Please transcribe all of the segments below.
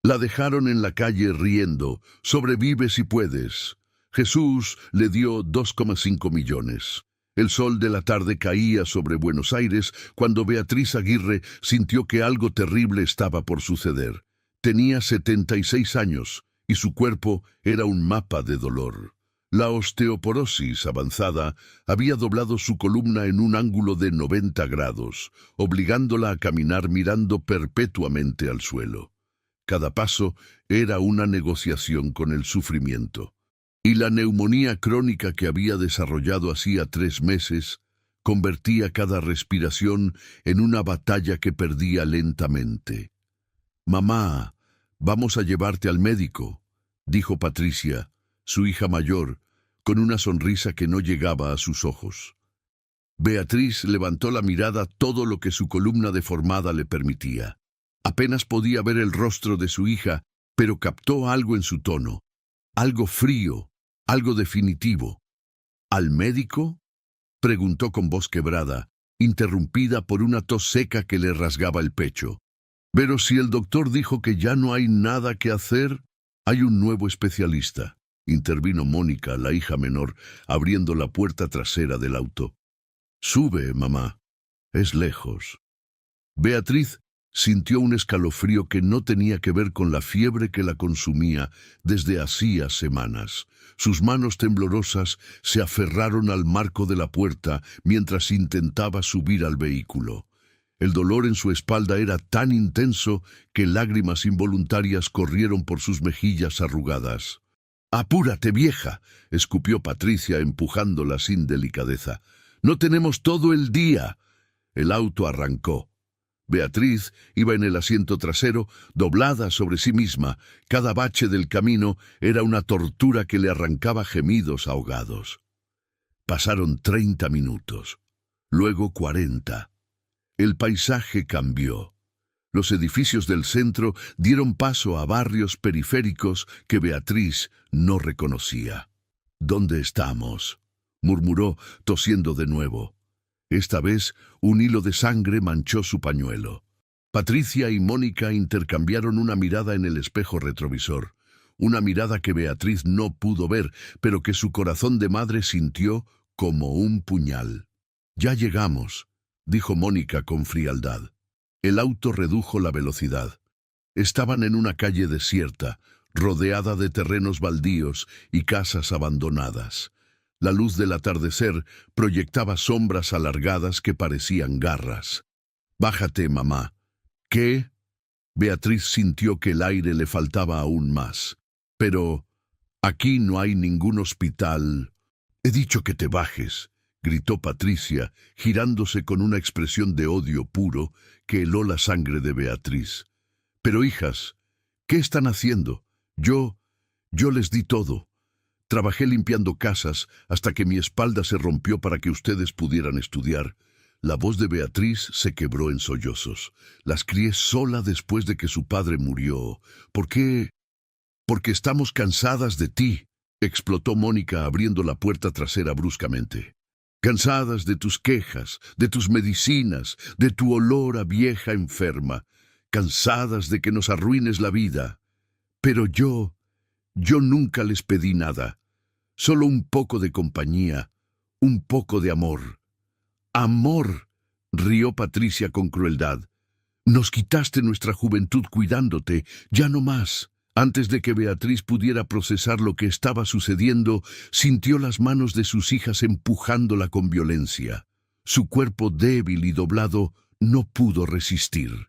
La dejaron en la calle riendo. Sobrevive si puedes. Jesús le dio 2,5 millones. El sol de la tarde caía sobre Buenos Aires cuando Beatriz Aguirre sintió que algo terrible estaba por suceder. Tenía 76 años y su cuerpo era un mapa de dolor. La osteoporosis avanzada había doblado su columna en un ángulo de 90 grados, obligándola a caminar mirando perpetuamente al suelo. Cada paso era una negociación con el sufrimiento. Y la neumonía crónica que había desarrollado hacía 3 meses convertía cada respiración en una batalla que perdía lentamente. «Mamá, vamos a llevarte al médico», dijo Patricia, su hija mayor, con una sonrisa que no llegaba a sus ojos. Beatriz levantó la mirada todo lo que su columna deformada le permitía. Apenas podía ver el rostro de su hija, pero captó algo en su tono, algo frío, algo definitivo. «¿Al médico?», preguntó con voz quebrada, interrumpida por una tos seca que le rasgaba el pecho. «Pero si el doctor dijo que ya no hay nada que hacer, hay un nuevo especialista», intervino Mónica, la hija menor, abriendo la puerta trasera del auto. «Sube, mamá. Es lejos». Beatriz sintió un escalofrío que no tenía que ver con la fiebre que la consumía desde hacía semanas. Sus manos temblorosas se aferraron al marco de la puerta mientras intentaba subir al vehículo. El dolor en su espalda era tan intenso que lágrimas involuntarias corrieron por sus mejillas arrugadas. «¡Apúrate, vieja!», escupió Patricia empujándola sin delicadeza. «No tenemos todo el día». El auto arrancó. Beatriz iba en el asiento trasero, doblada sobre sí misma. Cada bache del camino era una tortura que le arrancaba gemidos ahogados. Pasaron 30 minutos, luego 40. El paisaje cambió. Los edificios del centro dieron paso a barrios periféricos que Beatriz no reconocía. «¿Dónde estamos?», murmuró, tosiendo de nuevo. Esta vez, un hilo de sangre manchó su pañuelo. Patricia y Mónica intercambiaron una mirada en el espejo retrovisor. Una mirada que Beatriz no pudo ver, pero que su corazón de madre sintió como un puñal. «Ya llegamos», dijo Mónica con frialdad. El auto redujo la velocidad. Estaban en una calle desierta, rodeada de terrenos baldíos y casas abandonadas. La luz del atardecer proyectaba sombras alargadas que parecían garras. «Bájate, mamá». «¿Qué?». Beatriz sintió que el aire le faltaba aún más. «Pero aquí no hay ningún hospital». «He dicho que te bajes», gritó Patricia, girándose con una expresión de odio puro que heló la sangre de Beatriz. «Pero, hijas, ¿qué están haciendo? Yo les di todo. Trabajé limpiando casas hasta que mi espalda se rompió para que ustedes pudieran estudiar». La voz de Beatriz se quebró en sollozos. «Las crié sola después de que su padre murió. ¿Por qué? Porque estamos cansadas de ti», explotó Mónica abriendo la puerta trasera bruscamente. «Cansadas de tus quejas, de tus medicinas, de tu olor a vieja enferma. Cansadas de que nos arruines la vida. Pero yo nunca les pedí nada. Solo un poco de compañía, un poco de amor». «¡Amor!», rió Patricia con crueldad. «Nos quitaste nuestra juventud cuidándote, ya no más». Antes de que Beatriz pudiera procesar lo que estaba sucediendo, sintió las manos de sus hijas empujándola con violencia. Su cuerpo débil y doblado no pudo resistir.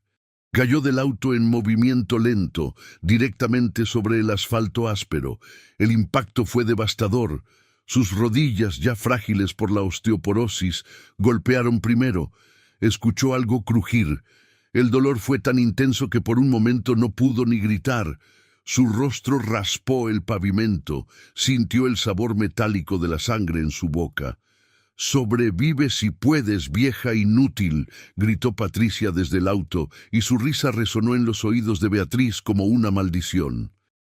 Cayó del auto en movimiento lento, directamente sobre el asfalto áspero. El impacto fue devastador. Sus rodillas, ya frágiles por la osteoporosis, golpearon primero. Escuchó algo crujir. El dolor fue tan intenso que por un momento no pudo ni gritar. Su rostro raspó el pavimento, sintió el sabor metálico de la sangre en su boca. «Sobrevive si puedes, vieja inútil», gritó Patricia desde el auto, y su risa resonó en los oídos de Beatriz como una maldición.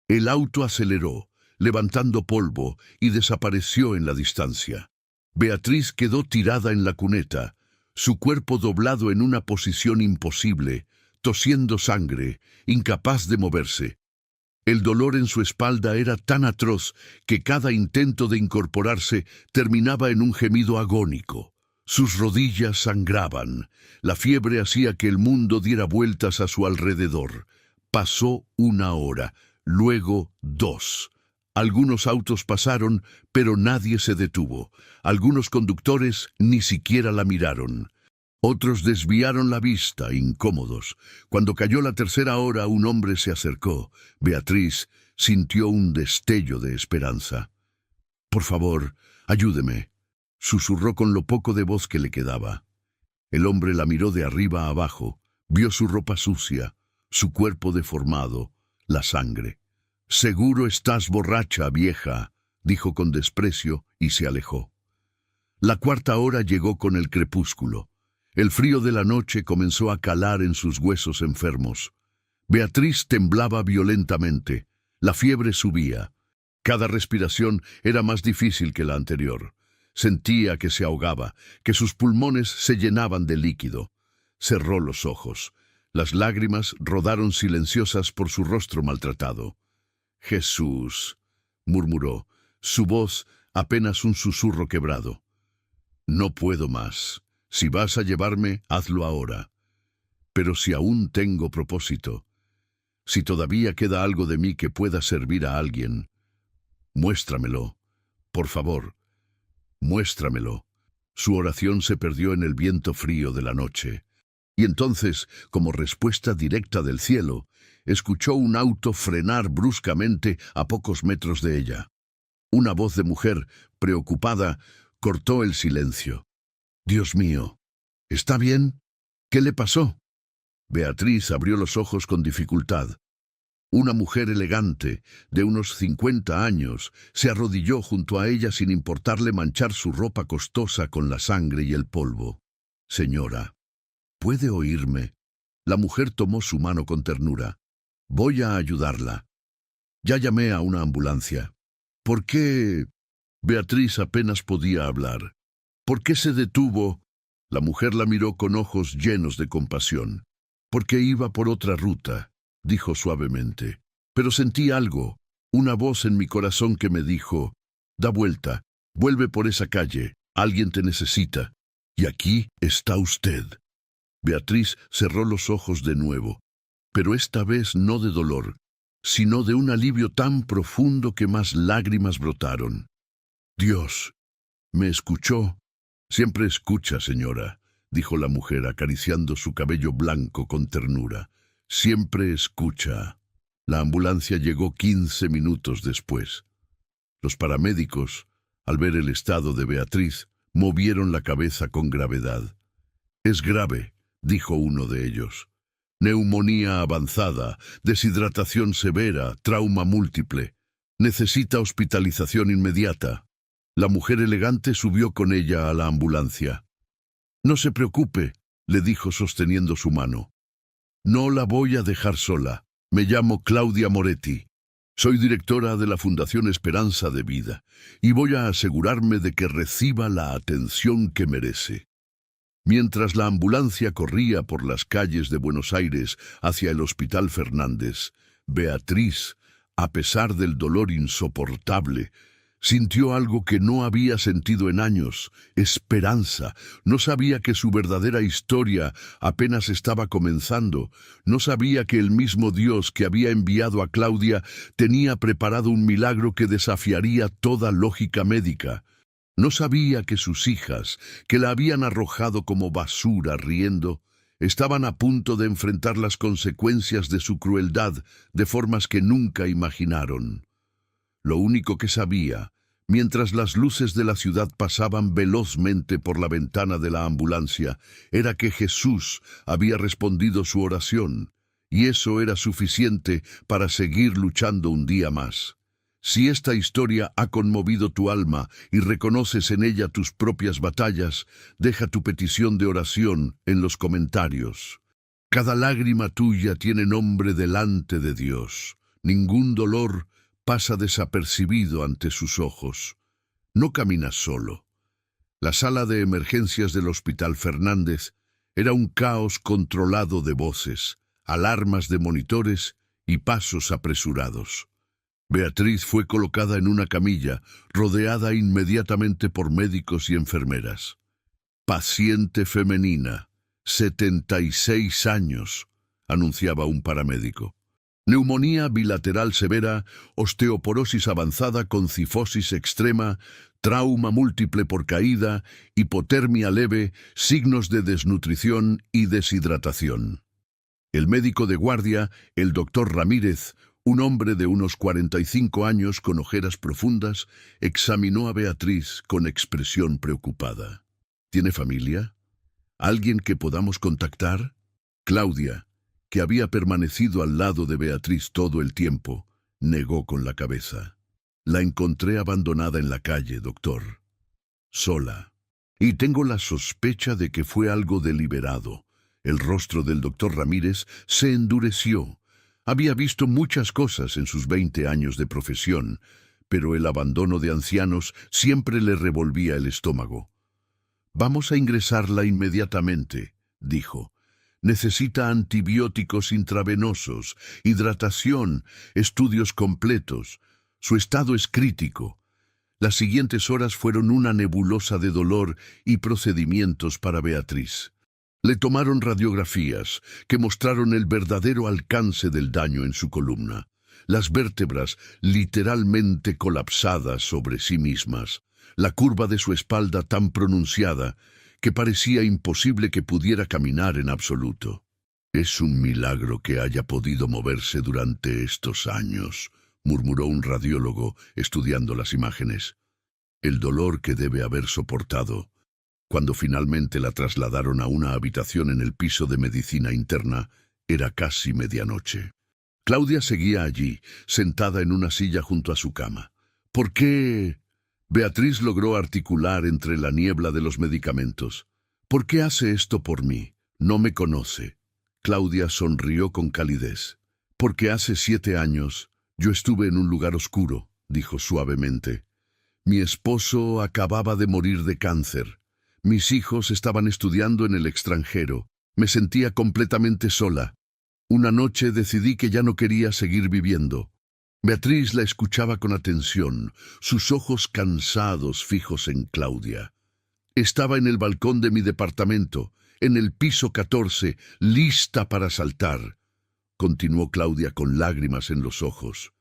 El auto aceleró, levantando polvo, y desapareció en la distancia. Beatriz quedó tirada en la cuneta, su cuerpo doblado en una posición imposible, tosiendo sangre, incapaz de moverse. El dolor en su espalda era tan atroz que cada intento de incorporarse terminaba en un gemido agónico. Sus rodillas sangraban. La fiebre hacía que el mundo diera vueltas a su alrededor. Pasó 1 hora, luego 2. Algunos autos pasaron, pero nadie se detuvo. Algunos conductores ni siquiera la miraron. Otros desviaron la vista, incómodos. Cuando cayó la 3.ª hora, un hombre se acercó. Beatriz sintió un destello de esperanza. «Por favor, ayúdeme», susurró con lo poco de voz que le quedaba. El hombre la miró de arriba a abajo, vio su ropa sucia, su cuerpo deformado, la sangre. «Seguro estás borracha, vieja», dijo con desprecio y se alejó. La 4.ª hora llegó con el crepúsculo. El frío de la noche comenzó a calar en sus huesos enfermos. Beatriz temblaba violentamente. La fiebre subía. Cada respiración era más difícil que la anterior. Sentía que se ahogaba, que sus pulmones se llenaban de líquido. Cerró los ojos. Las lágrimas rodaron silenciosas por su rostro maltratado. «Jesús», murmuró, su voz apenas un susurro quebrado. «No puedo más. Si vas a llevarme, hazlo ahora. Pero si aún tengo propósito, si todavía queda algo de mí que pueda servir a alguien, muéstramelo. Por favor, muéstramelo». Su oración se perdió en el viento frío de la noche. Y entonces, como respuesta directa del cielo, escuchó un auto frenar bruscamente a pocos metros de ella. Una voz de mujer, preocupada, cortó el silencio. «Dios mío, ¿está bien? ¿Qué le pasó?» Beatriz abrió los ojos con dificultad. Una mujer elegante, de unos 50 años, se arrodilló junto a ella sin importarle manchar su ropa costosa con la sangre y el polvo. «Señora, ¿puede oírme?» La mujer tomó su mano con ternura. «Voy a ayudarla. Ya llamé a una ambulancia». «¿Por qué?» Beatriz apenas podía hablar. «¿Por qué se detuvo?» La mujer la miró con ojos llenos de compasión. «Porque iba por otra ruta», dijo suavemente. «Pero sentí algo, una voz en mi corazón que me dijo, da vuelta, vuelve por esa calle, alguien te necesita. Y aquí está usted». Beatriz cerró los ojos de nuevo, pero esta vez no de dolor, sino de un alivio tan profundo que más lágrimas brotaron. «Dios, ¿me escuchó?» «Siempre escucha, señora», dijo la mujer acariciando su cabello blanco con ternura. «Siempre escucha». La ambulancia llegó 15 minutos después. Los paramédicos, al ver el estado de Beatriz, movieron la cabeza con gravedad. «Es grave», dijo uno de ellos. «Neumonía avanzada, deshidratación severa, trauma múltiple. Necesita hospitalización inmediata». La mujer elegante subió con ella a la ambulancia. «No se preocupe», le dijo sosteniendo su mano. «No la voy a dejar sola. Me llamo Claudia Moretti. Soy directora de la Fundación Esperanza de Vida y voy a asegurarme de que reciba la atención que merece». Mientras la ambulancia corría por las calles de Buenos Aires hacia el Hospital Fernández, Beatriz, a pesar del dolor insoportable, sintió algo que no había sentido en años: esperanza. No sabía que su verdadera historia apenas estaba comenzando. No sabía que el mismo Dios que había enviado a Claudia tenía preparado un milagro que desafiaría toda lógica médica. No sabía que sus hijas, que la habían arrojado como basura riendo, estaban a punto de enfrentar las consecuencias de su crueldad de formas que nunca imaginaron. Lo único que sabía, mientras las luces de la ciudad pasaban velozmente por la ventana de la ambulancia, era que Jesús había respondido su oración, y eso era suficiente para seguir luchando un día más. Si esta historia ha conmovido tu alma y reconoces en ella tus propias batallas, deja tu petición de oración en los comentarios. Cada lágrima tuya tiene nombre delante de Dios. Ningún dolor pasa desapercibido ante sus ojos. No caminas solo. La sala de emergencias del Hospital Fernández era un caos controlado de voces, alarmas de monitores y pasos apresurados. Beatriz fue colocada en una camilla, rodeada inmediatamente por médicos y enfermeras. Paciente femenina, 76 años, anunciaba un paramédico. Neumonía bilateral severa, osteoporosis avanzada con cifosis extrema, trauma múltiple por caída, hipotermia leve, signos de desnutrición y deshidratación. El médico de guardia, el doctor Ramírez, un hombre de unos 45 años con ojeras profundas, examinó a Beatriz con expresión preocupada. ¿Tiene familia? ¿Alguien que podamos contactar? Claudia, que había permanecido al lado de Beatriz todo el tiempo, negó con la cabeza. La encontré abandonada en la calle, doctor. Sola. Y tengo la sospecha de que fue algo deliberado. El rostro del doctor Ramírez se endureció. Había visto muchas cosas en sus 20 años de profesión, pero el abandono de ancianos siempre le revolvía el estómago. Vamos a ingresarla inmediatamente, dijo. Necesita antibióticos intravenosos, hidratación, estudios completos. Su estado es crítico. Las siguientes horas fueron una nebulosa de dolor y procedimientos para Beatriz. Le tomaron radiografías que mostraron el verdadero alcance del daño en su columna. Las vértebras literalmente colapsadas sobre sí mismas. La curva de su espalda tan pronunciada que parecía imposible que pudiera caminar en absoluto. Es un milagro que haya podido moverse durante estos años, murmuró un radiólogo estudiando las imágenes. El dolor que debe haber soportado. Cuando finalmente la trasladaron a una habitación en el piso de medicina interna, era casi medianoche. Claudia seguía allí, sentada en una silla junto a su cama. ¿Por qué? Beatriz logró articular entre la niebla de los medicamentos. ¿Por qué hace esto por mí? No me conoce. Claudia sonrió con calidez. Porque hace 7 años yo estuve en un lugar oscuro, dijo suavemente. Mi esposo acababa de morir de cáncer. Mis hijos estaban estudiando en el extranjero. Me sentía completamente sola. Una noche decidí que ya no quería seguir viviendo. Beatriz la escuchaba con atención, sus ojos cansados fijos en Claudia. Estaba en el balcón de mi departamento, en el piso 14, lista para saltar, continuó Claudia con lágrimas en los ojos.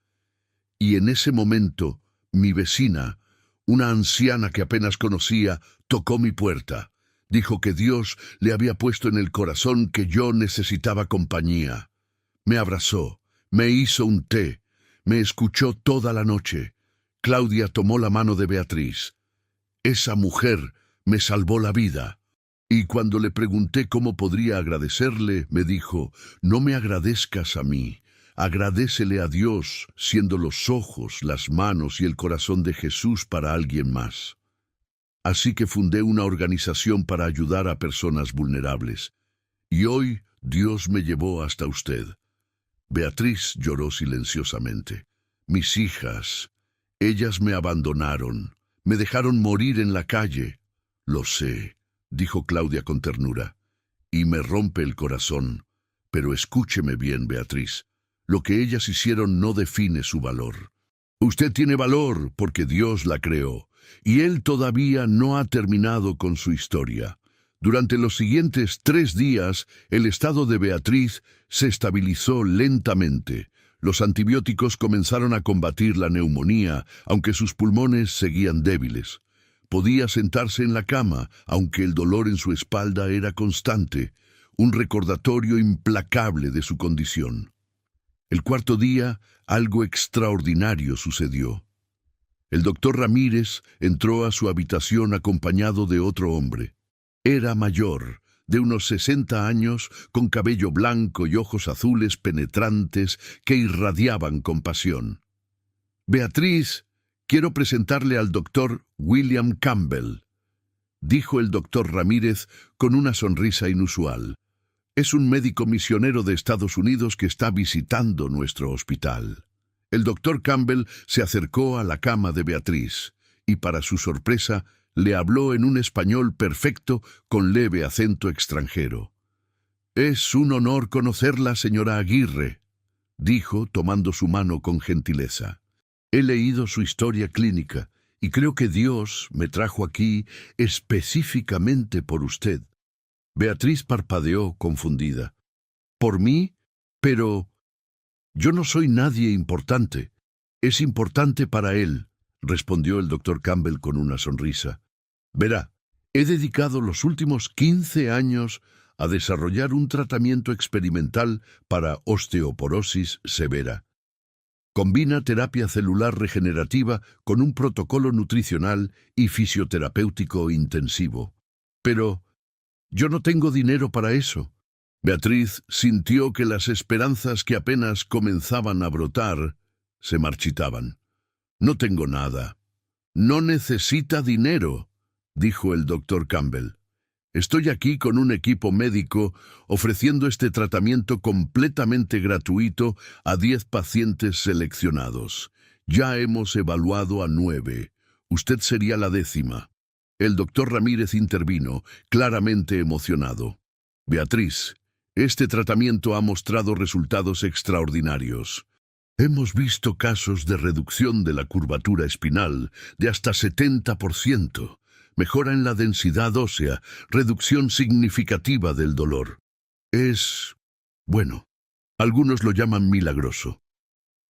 Y en ese momento, mi vecina, una anciana que apenas conocía, tocó mi puerta. Dijo que Dios le había puesto en el corazón que yo necesitaba compañía. Me abrazó, me hizo un té, me escuchó toda la noche. Claudia tomó la mano de Beatriz. Esa mujer me salvó la vida. Y cuando le pregunté cómo podría agradecerle, me dijo, no me agradezcas a mí, agradécele a Dios, siendo los ojos, las manos y el corazón de Jesús para alguien más. Así que fundé una organización para ayudar a personas vulnerables. Y hoy Dios me llevó hasta usted. Beatriz lloró silenciosamente. Mis hijas, ellas me abandonaron, me dejaron morir en la calle. Lo sé, dijo Claudia con ternura, y me rompe el corazón. Pero escúcheme bien, Beatriz, lo que ellas hicieron no define su valor. Usted tiene valor porque Dios la creó, y Él todavía no ha terminado con su historia. Durante los siguientes 3 días, el estado de Beatriz se estabilizó lentamente. Los antibióticos comenzaron a combatir la neumonía, aunque sus pulmones seguían débiles. Podía sentarse en la cama, aunque el dolor en su espalda era constante, un recordatorio implacable de su condición. El 4.º día, algo extraordinario sucedió. El doctor Ramírez entró a su habitación acompañado de otro hombre. Era mayor, de unos 60 años, con cabello blanco y ojos azules penetrantes que irradiaban compasión. Beatriz, quiero presentarle al doctor William Campbell, dijo el doctor Ramírez con una sonrisa inusual. Es un médico misionero de Estados Unidos que está visitando nuestro hospital. El doctor Campbell se acercó a la cama de Beatriz y, para su sorpresa, le habló en un español perfecto con leve acento extranjero. Es un honor conocerla, señora Aguirre, dijo, tomando su mano con gentileza. He leído su historia clínica y creo que Dios me trajo aquí específicamente por usted. Beatriz parpadeó confundida. ¿Por mí? Pero yo no soy nadie importante. Es importante para él, respondió el doctor Campbell con una sonrisa. Verá, he dedicado los últimos 15 años a desarrollar un tratamiento experimental para osteoporosis severa. Combina terapia celular regenerativa con un protocolo nutricional y fisioterapéutico intensivo. Pero yo no tengo dinero para eso. Beatriz sintió que las esperanzas que apenas comenzaban a brotar se marchitaban. No tengo nada. No necesita dinero, dijo el doctor Campbell. Estoy aquí con un equipo médico ofreciendo este tratamiento completamente gratuito a 10 pacientes seleccionados. Ya hemos evaluado a 9. Usted sería la 10ª. El doctor Ramírez intervino, claramente emocionado. Beatriz, este tratamiento ha mostrado resultados extraordinarios. Hemos visto casos de reducción de la curvatura espinal de hasta 70%. Mejora en la densidad ósea, reducción significativa del dolor. Bueno, algunos lo llaman milagroso.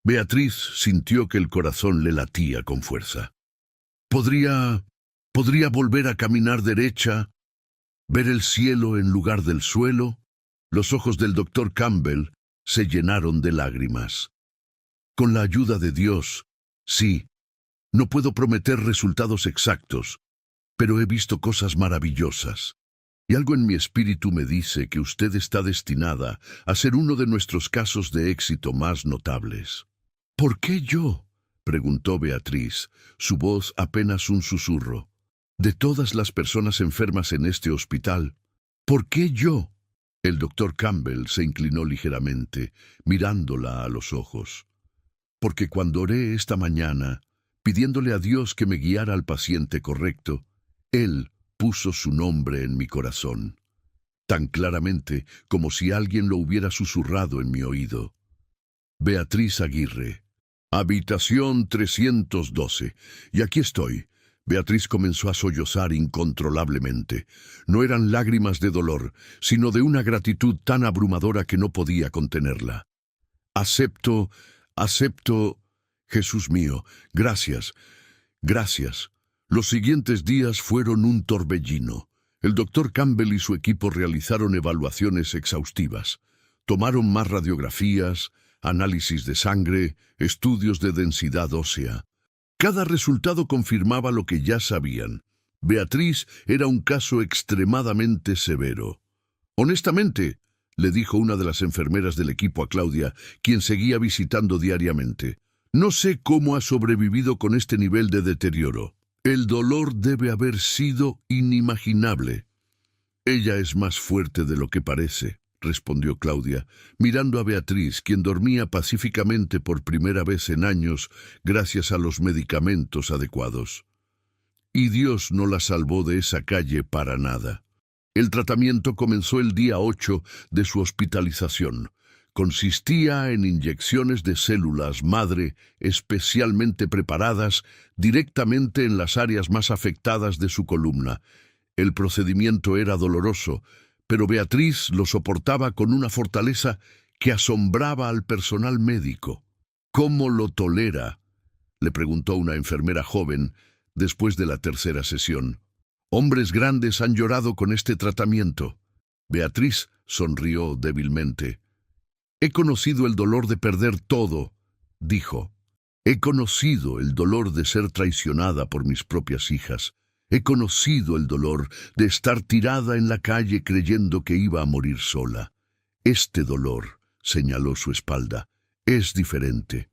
Beatriz sintió que el corazón le latía con fuerza. ¿Podría volver a caminar derecha? ¿Ver el cielo en lugar del suelo? Los ojos del doctor Campbell se llenaron de lágrimas. Con la ayuda de Dios, sí. No puedo prometer resultados exactos, pero he visto cosas maravillosas. Y algo en mi espíritu me dice que usted está destinada a ser uno de nuestros casos de éxito más notables. ¿Por qué yo?, preguntó Beatriz, su voz apenas un susurro. De todas las personas enfermas en este hospital, ¿por qué yo? El doctor Campbell se inclinó ligeramente, mirándola a los ojos. Porque cuando oré esta mañana, pidiéndole a Dios que me guiara al paciente correcto, Él puso su nombre en mi corazón, tan claramente como si alguien lo hubiera susurrado en mi oído. Beatriz Aguirre, habitación 312. Y aquí estoy. Beatriz comenzó a sollozar incontrolablemente. No eran lágrimas de dolor, sino de una gratitud tan abrumadora que no podía contenerla. Acepto, Jesús mío, gracias, gracias. Los siguientes días fueron un torbellino. El doctor Campbell y su equipo realizaron evaluaciones exhaustivas. Tomaron más radiografías, análisis de sangre, estudios de densidad ósea. Cada resultado confirmaba lo que ya sabían. Beatriz era un caso extremadamente severo. Honestamente, le dijo una de las enfermeras del equipo a Claudia, quien seguía visitando diariamente, no sé cómo ha sobrevivido con este nivel de deterioro. El dolor debe haber sido inimaginable. Ella es más fuerte de lo que parece, respondió Claudia, mirando a Beatriz, quien dormía pacíficamente por primera vez en años gracias a los medicamentos adecuados. Y Dios no la salvó de esa calle para nada. El tratamiento comenzó el día 8 de su hospitalización. Consistía en inyecciones de células madre especialmente preparadas directamente en las áreas más afectadas de su columna. El procedimiento era doloroso, pero Beatriz lo soportaba con una fortaleza que asombraba al personal médico. ¿Cómo lo tolera?, le preguntó una enfermera joven después de la tercera sesión. Hombres grandes han llorado con este tratamiento. Beatriz sonrió débilmente. He conocido el dolor de perder todo, dijo. He conocido el dolor de ser traicionada por mis propias hijas. He conocido el dolor de estar tirada en la calle creyendo que iba a morir sola. Este dolor, señaló su espalda, es diferente,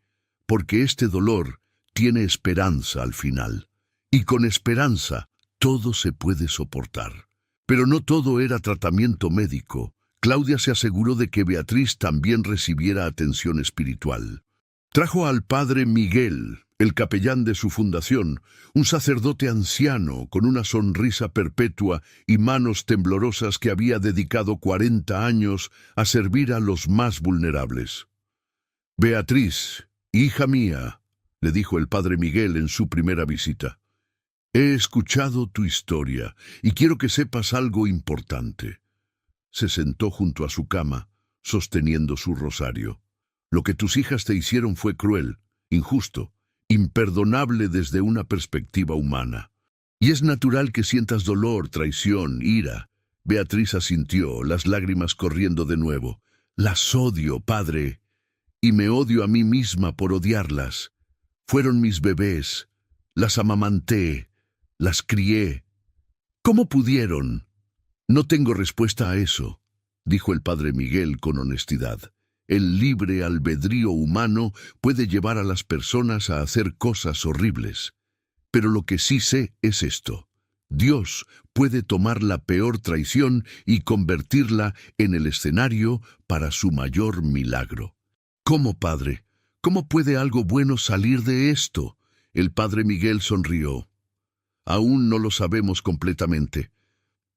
porque este dolor tiene esperanza al final. Y con esperanza todo se puede soportar. Pero no todo era tratamiento médico. Claudia se aseguró de que Beatriz también recibiera atención espiritual. Trajo al padre Miguel, el capellán de su fundación, un sacerdote anciano con una sonrisa perpetua y manos temblorosas que había dedicado 40 años a servir a los más vulnerables. «Beatriz, hija mía», le dijo el padre Miguel en su primera visita, «he escuchado tu historia y quiero que sepas algo importante». Se sentó junto a su cama, sosteniendo su rosario. «Lo que tus hijas te hicieron fue cruel, injusto, imperdonable desde una perspectiva humana. Y es natural que sientas dolor, traición, ira». Beatriz asintió, las lágrimas corriendo de nuevo. «Las odio, padre, y me odio a mí misma por odiarlas. Fueron mis bebés, las amamanté, las crié. ¿Cómo pudieron?» «No tengo respuesta a eso», dijo el padre Miguel con honestidad. «El libre albedrío humano puede llevar a las personas a hacer cosas horribles. Pero lo que sí sé es esto: Dios puede tomar la peor traición y convertirla en el escenario para su mayor milagro». «¿Cómo, padre? ¿Cómo puede algo bueno salir de esto?». El padre Miguel sonrió. «Aún no lo sabemos completamente.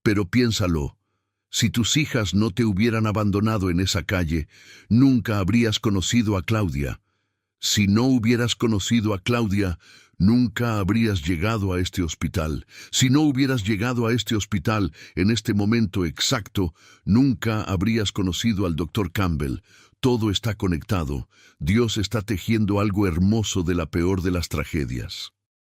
Pero piénsalo, si tus hijas no te hubieran abandonado en esa calle, nunca habrías conocido a Claudia. Si no hubieras conocido a Claudia, nunca habrías llegado a este hospital. Si no hubieras llegado a este hospital en este momento exacto, nunca habrías conocido al doctor Campbell. Todo está conectado. Dios está tejiendo algo hermoso de la peor de las tragedias».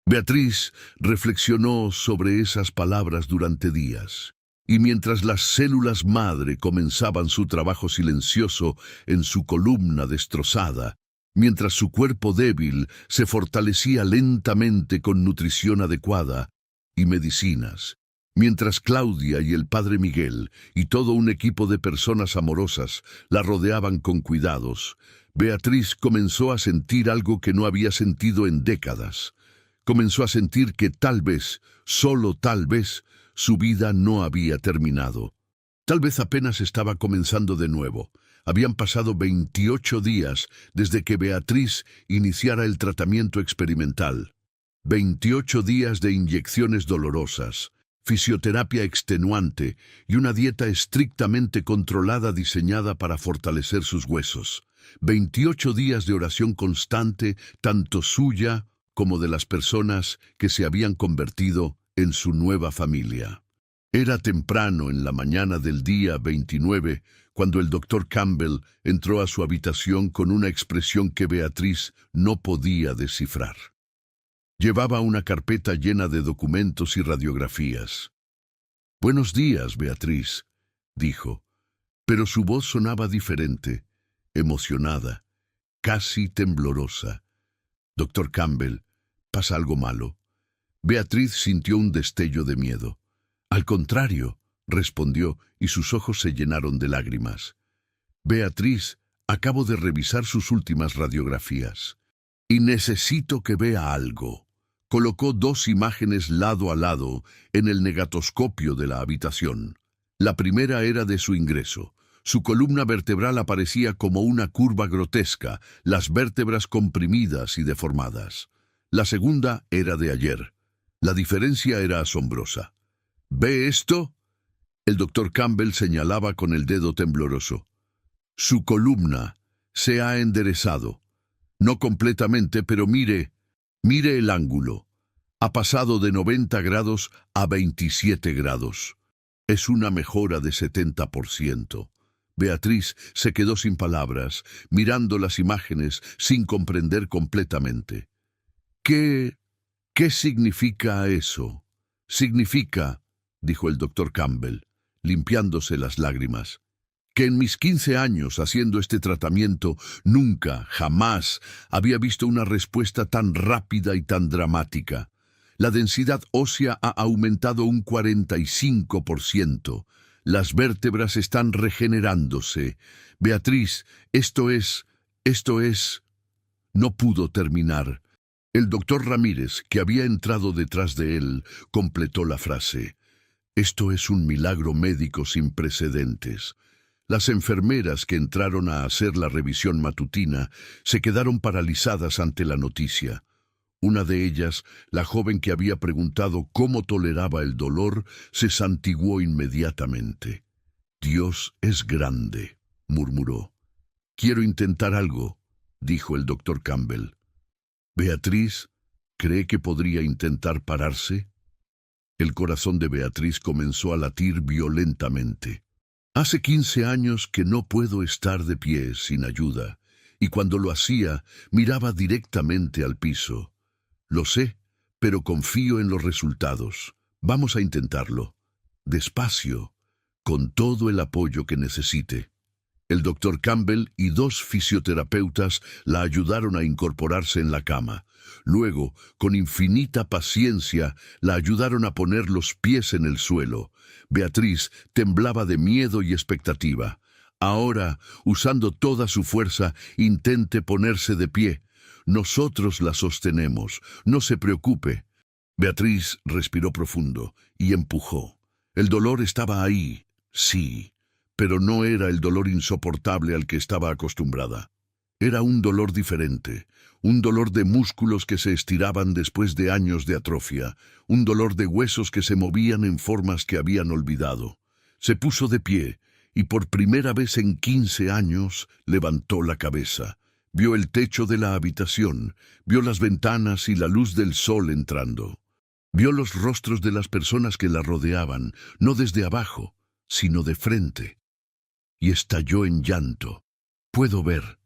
Beatriz reflexionó sobre esas palabras durante días, y mientras las células madre comenzaban su trabajo silencioso en su columna destrozada, mientras su cuerpo débil se fortalecía lentamente con nutrición adecuada y medicinas, mientras Claudia y el padre Miguel y todo un equipo de personas amorosas la rodeaban con cuidados, Beatriz comenzó a sentir algo que no había sentido en décadas. Comenzó a sentir que tal vez, solo tal vez, su vida no había terminado. Tal vez apenas estaba comenzando de nuevo. Habían pasado 28 días desde que Beatriz iniciara el tratamiento experimental. 28 días de inyecciones dolorosas, fisioterapia extenuante y una dieta estrictamente controlada diseñada para fortalecer sus huesos. 28 días de oración constante, tanto suya como de las personas que se habían convertido en su nueva familia. Era temprano en la mañana del día 29 cuando el doctor Campbell entró a su habitación con una expresión que Beatriz no podía descifrar. Llevaba una carpeta llena de documentos y radiografías. «Buenos días, Beatriz», dijo, pero su voz sonaba diferente, emocionada, casi temblorosa. «Doctor Campbell, ¿pasa algo malo?». Beatriz sintió un destello de miedo. «Al contrario», respondió, y sus ojos se llenaron de lágrimas. «Beatriz, acabo de revisar sus últimas radiografías y necesito que vea algo». Colocó 2 imágenes lado a lado en el negatoscopio de la habitación. La primera era de su ingreso. Su columna vertebral aparecía como una curva grotesca, las vértebras comprimidas y deformadas. La segunda era de ayer. La diferencia era asombrosa. «¿Ve esto?». El doctor Campbell señalaba con el dedo tembloroso. «Su columna se ha enderezado. No completamente, pero mire el ángulo. Ha pasado de 90 grados a 27 grados. Es una mejora de 70%. Beatriz se quedó sin palabras, mirando las imágenes sin comprender completamente. ¿Qué significa eso?». «Significa», dijo el doctor Campbell, limpiándose las lágrimas, «que en mis 15 años haciendo este tratamiento nunca, jamás, había visto una respuesta tan rápida y tan dramática. La densidad ósea ha aumentado un 45%. Las vértebras están regenerándose. Beatriz, esto es... No pudo terminar. El doctor Ramírez, que había entrado detrás de él, completó la frase. «Esto es un milagro médico sin precedentes». Las enfermeras que entraron a hacer la revisión matutina se quedaron paralizadas ante la noticia. Una de ellas, la joven que había preguntado cómo toleraba el dolor, se santiguó inmediatamente. «Dios es grande», murmuró. «Quiero intentar algo», dijo el doctor Campbell. «Beatriz, ¿cree que podría intentar pararse?» El corazón de Beatriz comenzó a latir violentamente. «Hace 15 años que no puedo estar de pie sin ayuda, y cuando lo hacía, miraba directamente al piso. Lo sé, pero confío en los resultados. Vamos a intentarlo. Despacio, con todo el apoyo que necesite». El doctor Campbell y 2 fisioterapeutas la ayudaron a incorporarse en la cama. Luego, con infinita paciencia, la ayudaron a poner los pies en el suelo. Beatriz temblaba de miedo y expectativa. Ahora, usando toda su fuerza, intente ponerse de pie. Nosotros la sostenemos. No se preocupe. Beatriz respiró profundo y empujó. El dolor estaba ahí, sí, pero no era el dolor insoportable al que estaba acostumbrada. Era un dolor diferente, un dolor de músculos que se estiraban después de años de atrofia, un dolor de huesos que se movían en formas que habían olvidado. Se puso de pie y por primera vez en 15 años levantó la cabeza. Vio el techo de la habitación, vio las ventanas y la luz del sol entrando. Vio los rostros de las personas que la rodeaban, no desde abajo, sino de frente. Y estalló en llanto. Puedo ver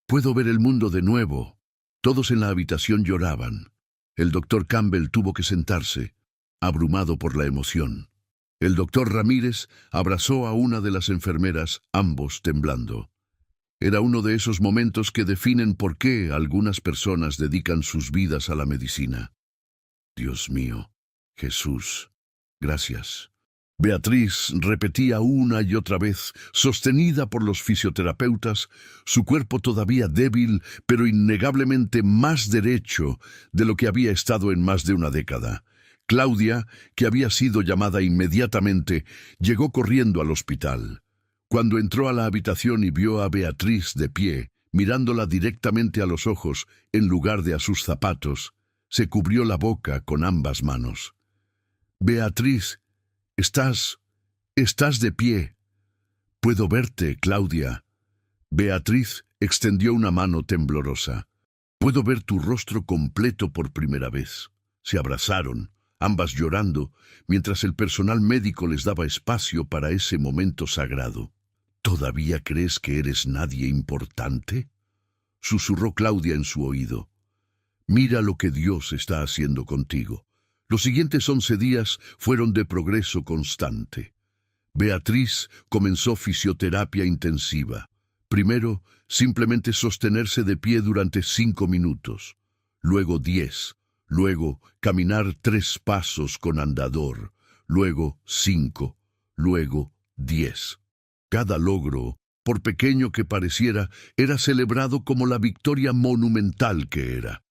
el mundo de nuevo. Todos en la habitación lloraban. El doctor Campbell tuvo que sentarse, abrumado por la emoción. El doctor Ramírez abrazó a una de las enfermeras, ambos temblando. Era uno de esos momentos que definen por qué algunas personas dedican sus vidas a la medicina. Dios mío, Jesús, gracias. Beatriz repetía una y otra vez, sostenida por los fisioterapeutas, su cuerpo todavía débil, pero innegablemente más derecho de lo que había estado en más de una década. Claudia, que había sido llamada inmediatamente, llegó corriendo al hospital. Cuando entró a la habitación y vio a Beatriz de pie, mirándola directamente a los ojos en lugar de a sus zapatos, se cubrió la boca con ambas manos. «Beatriz, estás de pie. Puedo verte, Claudia». Beatriz extendió una mano temblorosa. «Puedo ver tu rostro completo por primera vez». Se abrazaron, ambas llorando, mientras el personal médico les daba espacio para ese momento sagrado. «¿Todavía crees que eres nadie importante?», susurró Claudia en su oído. «Mira lo que Dios está haciendo contigo». Los siguientes 11 días fueron de progreso constante. Beatriz comenzó fisioterapia intensiva. Primero, simplemente sostenerse de pie durante 5 minutos. Luego 10. Luego, caminar 3 pasos con andador. Luego 5. Luego 10. Cada logro, por pequeño que pareciera, era celebrado como la victoria monumental que era.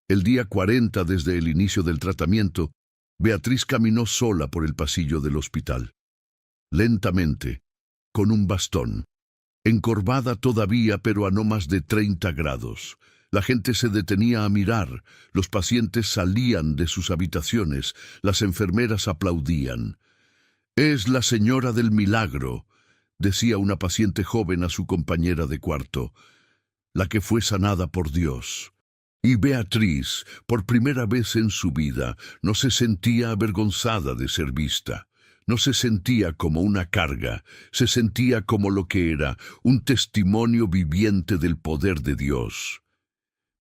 El día 40 desde el inicio del tratamiento, Beatriz caminó sola por el pasillo del hospital. Lentamente, con un bastón, encorvada todavía pero a no más de 30 grados. La gente se detenía a mirar, los pacientes salían de sus habitaciones, las enfermeras aplaudían. «Es la señora del milagro», decía una paciente joven a su compañera de cuarto, «la que fue sanada por Dios». Y Beatriz, por primera vez en su vida, no se sentía avergonzada de ser vista. No se sentía como una carga, se sentía como lo que era, un testimonio viviente del poder de Dios.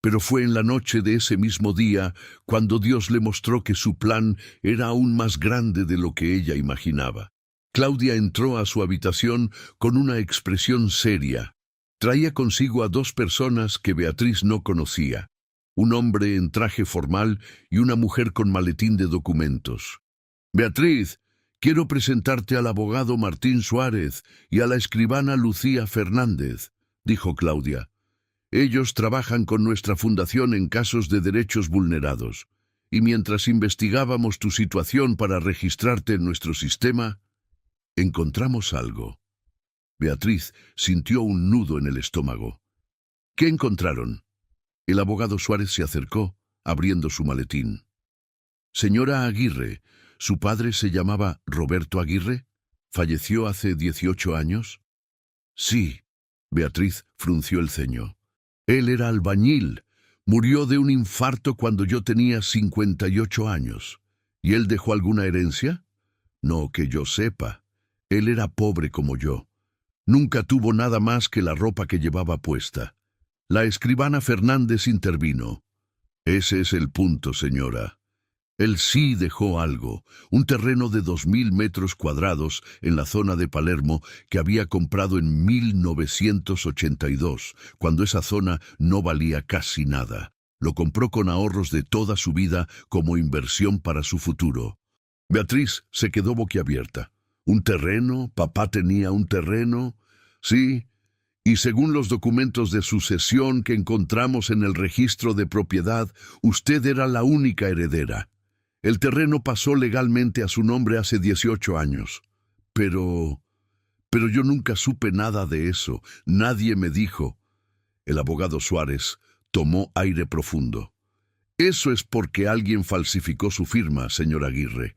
Pero fue en la noche de ese mismo día cuando Dios le mostró que su plan era aún más grande de lo que ella imaginaba. Claudia entró a su habitación con una expresión seria. Traía consigo a 2 personas que Beatriz no conocía. Un hombre en traje formal y una mujer con maletín de documentos. «Beatriz, quiero presentarte al abogado Martín Suárez y a la escribana Lucía Fernández», dijo Claudia. «Ellos trabajan con nuestra fundación en casos de derechos vulnerados, y mientras investigábamos tu situación para registrarte en nuestro sistema, encontramos algo». Beatriz sintió un nudo en el estómago. «¿Qué encontraron?». El abogado Suárez se acercó, abriendo su maletín. Señora Aguirre, ¿su padre se llamaba Roberto Aguirre? ¿Falleció hace 18 años? Sí. Beatriz frunció el ceño. Él era albañil. Murió de un infarto cuando yo tenía 58 años. ¿Y él dejó alguna herencia? No que yo sepa. Él era pobre como yo. Nunca tuvo nada más que la ropa que llevaba puesta. La escribana Fernández intervino. Ese es el punto, señora. Él sí dejó algo, un terreno de 2000 metros cuadrados en la zona de Palermo que había comprado en 1982, cuando esa zona no valía casi nada. Lo compró con ahorros de toda su vida como inversión para su futuro. Beatriz se quedó boquiabierta. ¿Un terreno? ¿Papá tenía un terreno? Sí. Y según los documentos de sucesión que encontramos en el registro de propiedad, usted era la única heredera. El terreno pasó legalmente a su nombre hace 18 años. Pero yo nunca supe nada de eso. Nadie me dijo. El abogado Suárez tomó aire profundo. Eso es porque alguien falsificó su firma, señor Aguirre.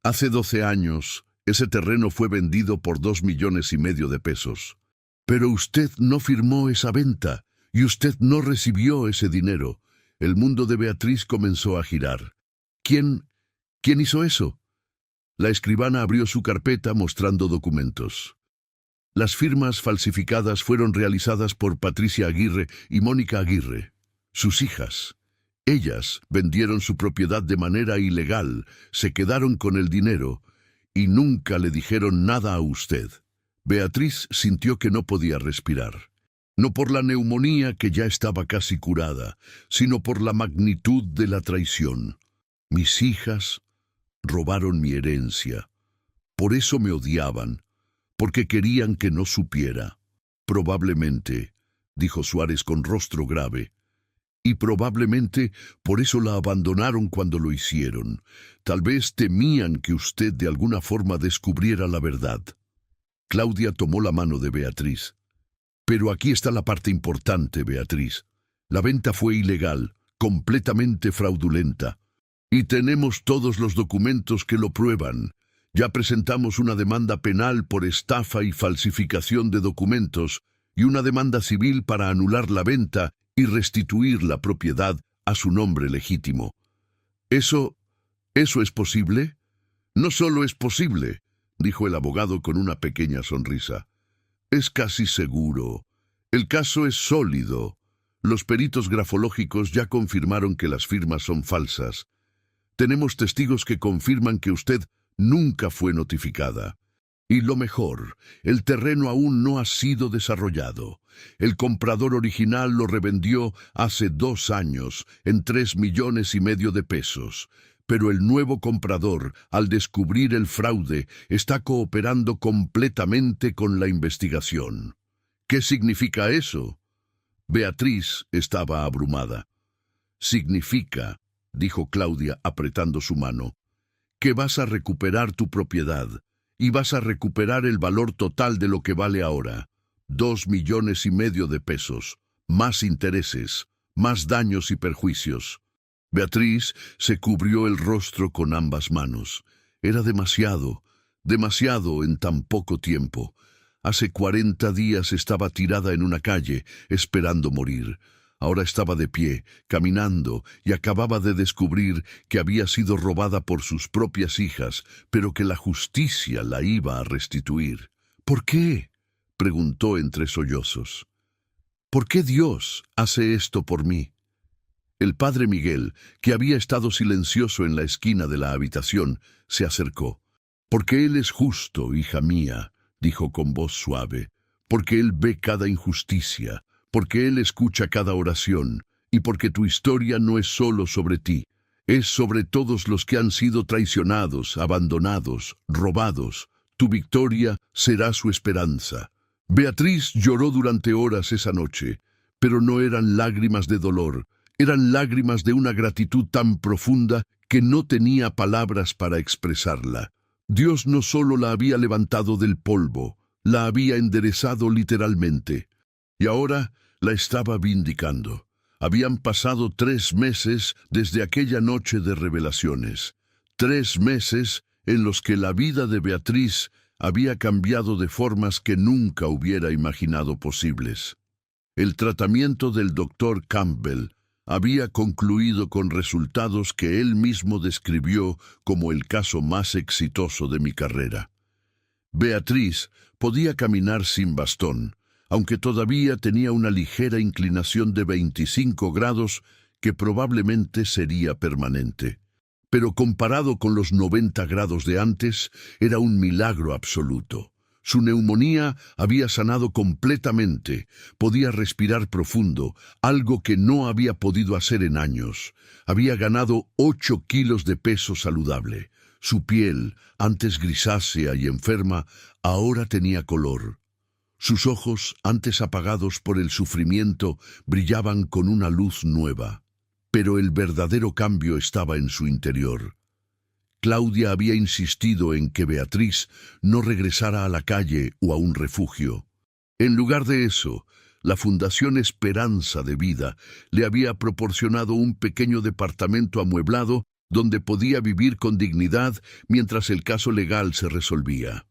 Hace 12 años, ese terreno fue vendido por 2,5 millones de pesos. Pero usted no firmó esa venta y usted no recibió ese dinero. El mundo de Beatriz comenzó a girar. ¿Quién hizo eso? La escribana abrió su carpeta mostrando documentos. Las firmas falsificadas fueron realizadas por Patricia Aguirre y Mónica Aguirre, sus hijas. Ellas vendieron su propiedad de manera ilegal, se quedaron con el dinero y nunca le dijeron nada a usted. Beatriz sintió que no podía respirar. No por la neumonía que ya estaba casi curada, sino por la magnitud de la traición. Mis hijas robaron mi herencia. Por eso me odiaban, porque querían que no supiera. Probablemente, dijo Suárez con rostro grave, y probablemente por eso la abandonaron cuando lo hicieron. Tal vez temían que usted de alguna forma descubriera la verdad. Claudia tomó la mano de Beatriz. Pero aquí está la parte importante, Beatriz. La venta fue ilegal, completamente fraudulenta. Y tenemos todos los documentos que lo prueban. Ya presentamos una demanda penal por estafa y falsificación de documentos y una demanda civil para anular la venta y restituir la propiedad a su nombre legítimo. ¿Eso es posible? No solo es posible, dijo el abogado con una pequeña sonrisa. Es casi seguro. El caso es sólido. Los peritos grafológicos ya confirmaron que las firmas son falsas. Tenemos testigos que confirman que usted nunca fue notificada. Y lo mejor, el terreno aún no ha sido desarrollado. El comprador original lo revendió hace 2 años en 3,5 millones de pesos. Pero el nuevo comprador, al descubrir el fraude, está cooperando completamente con la investigación. ¿Qué significa eso? Beatriz estaba abrumada. Significa, dijo Claudia apretando su mano, que vas a recuperar tu propiedad y vas a recuperar el valor total de lo que vale ahora. 2,5 millones de pesos, más intereses, más daños y perjuicios. Beatriz se cubrió el rostro con ambas manos. Era demasiado en tan poco tiempo. Hace 40 días estaba tirada en una calle, esperando morir. Ahora estaba de pie, caminando, y acababa de descubrir que había sido robada por sus propias hijas, pero que la justicia la iba a restituir. ¿Por qué?, preguntó entre sollozos. ¿Por qué Dios hace esto por mí? El padre Miguel, que había estado silencioso en la esquina de la habitación, se acercó. «Porque Él es justo, hija mía», dijo con voz suave, «porque Él ve cada injusticia, porque Él escucha cada oración, y porque tu historia no es solo sobre ti, es sobre todos los que han sido traicionados, abandonados, robados. Tu victoria será su esperanza». Beatriz lloró durante horas esa noche, pero no eran lágrimas de dolor, eran lágrimas de una gratitud tan profunda que no tenía palabras para expresarla. Dios no solo la había levantado del polvo, la había enderezado literalmente, y ahora la estaba vindicando. Habían pasado 3 meses desde aquella noche de revelaciones. 3 meses en los que la vida de Beatriz había cambiado de formas que nunca hubiera imaginado posibles. El tratamiento del doctor Campbell había concluido con resultados que él mismo describió como el caso más exitoso de mi carrera. Beatriz podía caminar sin bastón, aunque todavía tenía una ligera inclinación de 25 grados que probablemente sería permanente. Pero comparado con los 90 grados de antes, era un milagro absoluto. Su neumonía había sanado completamente, podía respirar profundo, algo que no había podido hacer en años. Había ganado 8 kilos de peso saludable. Su piel, antes grisácea y enferma, ahora tenía color. Sus ojos, antes apagados por el sufrimiento, brillaban con una luz nueva. Pero el verdadero cambio estaba en su interior. Claudia había insistido en que Beatriz no regresara a la calle o a un refugio. En lugar de eso, la Fundación Esperanza de Vida le había proporcionado un pequeño departamento amueblado donde podía vivir con dignidad mientras el caso legal se resolvía.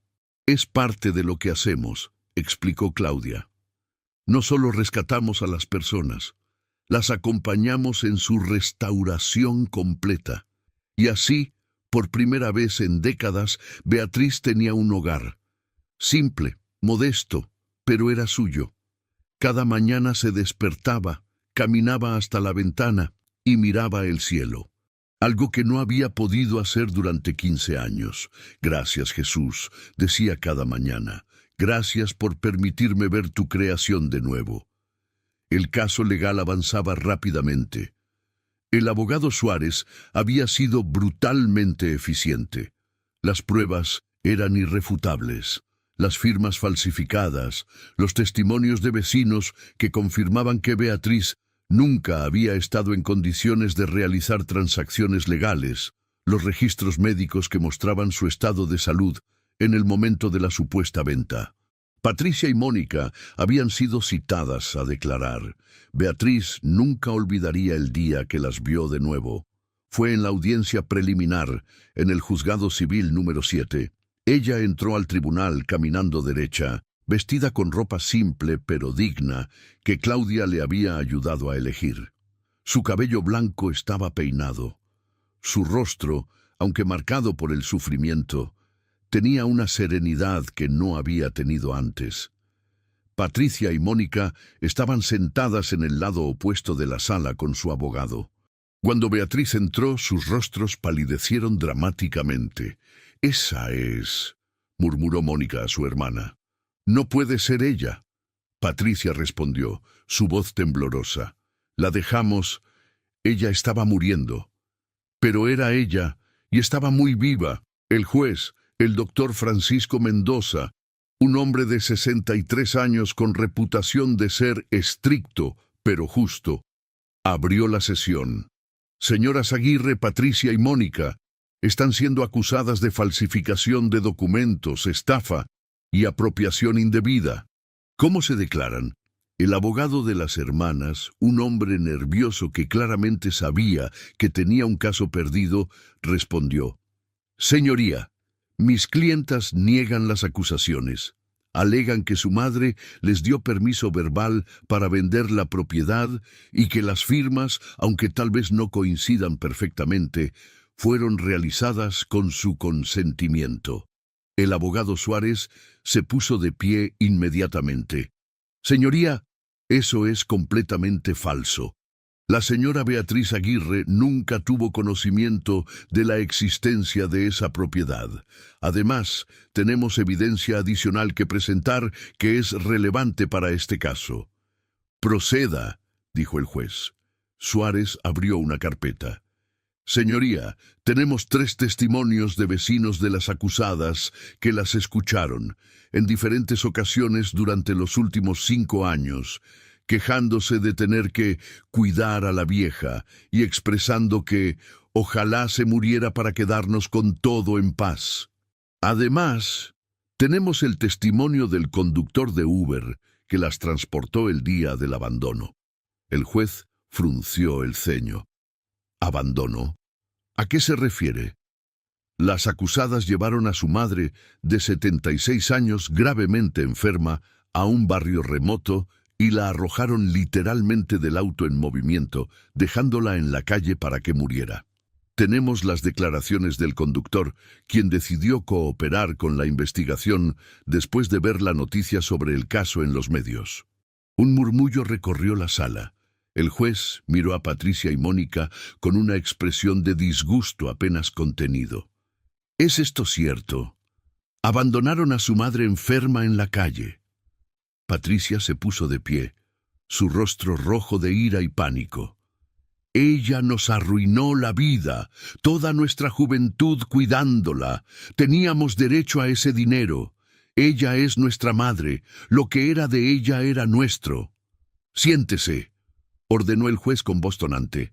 Es parte de lo que hacemos, explicó Claudia. No solo rescatamos a las personas, las acompañamos en su restauración completa. Y así, por primera vez en décadas, Beatriz tenía un hogar. Simple, modesto, pero era suyo. Cada mañana se despertaba, caminaba hasta la ventana y miraba el cielo. Algo que no había podido hacer durante 15 años. Gracias, Jesús, decía cada mañana. Gracias por permitirme ver tu creación de nuevo. El caso legal avanzaba rápidamente. El abogado Suárez había sido brutalmente eficiente. Las pruebas eran irrefutables. Las firmas falsificadas, los testimonios de vecinos que confirmaban que Beatriz nunca había estado en condiciones de realizar transacciones legales, los registros médicos que mostraban su estado de salud en el momento de la supuesta venta. Patricia y Mónica habían sido citadas a declarar. Beatriz nunca olvidaría el día que las vio de nuevo. Fue en la audiencia preliminar, en el juzgado civil número 7. Ella entró al tribunal caminando derecha, vestida con ropa simple pero digna que Claudia le había ayudado a elegir. Su cabello blanco estaba peinado. Su rostro, aunque marcado por el sufrimiento, tenía una serenidad que no había tenido antes. Patricia y Mónica estaban sentadas en el lado opuesto de la sala con su abogado. Cuando Beatriz entró, sus rostros palidecieron dramáticamente. «Esa es», murmuró Mónica a su hermana. «No puede ser ella». Patricia respondió, su voz temblorosa. «La dejamos. Ella estaba muriendo». Pero era ella, y estaba muy viva. El juez, el doctor Francisco Mendoza, un hombre de 63 años con reputación de ser estricto, pero justo, abrió la sesión. «Señoras Aguirre, Patricia y Mónica, están siendo acusadas de falsificación de documentos, estafa y apropiación indebida». «¿Cómo se declaran?» El abogado de las hermanas, un hombre nervioso que claramente sabía que tenía un caso perdido, respondió: «Señoría, mis clientas niegan las acusaciones. Alegan que su madre les dio permiso verbal para vender la propiedad y que las firmas, aunque tal vez no coincidan perfectamente, fueron realizadas con su consentimiento». El abogado Suárez se puso de pie inmediatamente. «Señoría, eso es completamente falso. La señora Beatriz Aguirre nunca tuvo conocimiento de la existencia de esa propiedad. Además, tenemos evidencia adicional que presentar que es relevante para este caso». «Proceda», dijo el juez. Suárez abrió una carpeta. «Señoría, tenemos 3 testimonios de vecinos de las acusadas que las escucharon en diferentes ocasiones durante los últimos 5 años, quejándose de tener que cuidar a la vieja y expresando que ojalá se muriera para quedarnos con todo en paz. Además, tenemos el testimonio del conductor de Uber que las transportó el día del abandono». El juez frunció el ceño. ¿Abandono? ¿A qué se refiere? Las acusadas llevaron a su madre, de 76 años, gravemente enferma, a un barrio remoto y la arrojaron literalmente del auto en movimiento, dejándola en la calle para que muriera. Tenemos las declaraciones del conductor, quien decidió cooperar con la investigación después de ver la noticia sobre el caso en los medios. Un murmullo recorrió la sala. El juez miró a Patricia y Mónica con una expresión de disgusto apenas contenido. ¿Es esto cierto? Abandonaron a su madre enferma en la calle. Patricia se puso de pie, su rostro rojo de ira y pánico. Ella nos arruinó la vida, toda nuestra juventud cuidándola. Teníamos derecho a ese dinero. Ella es nuestra madre, lo que era de ella era nuestro. Siéntese, ordenó el juez con voz tonante.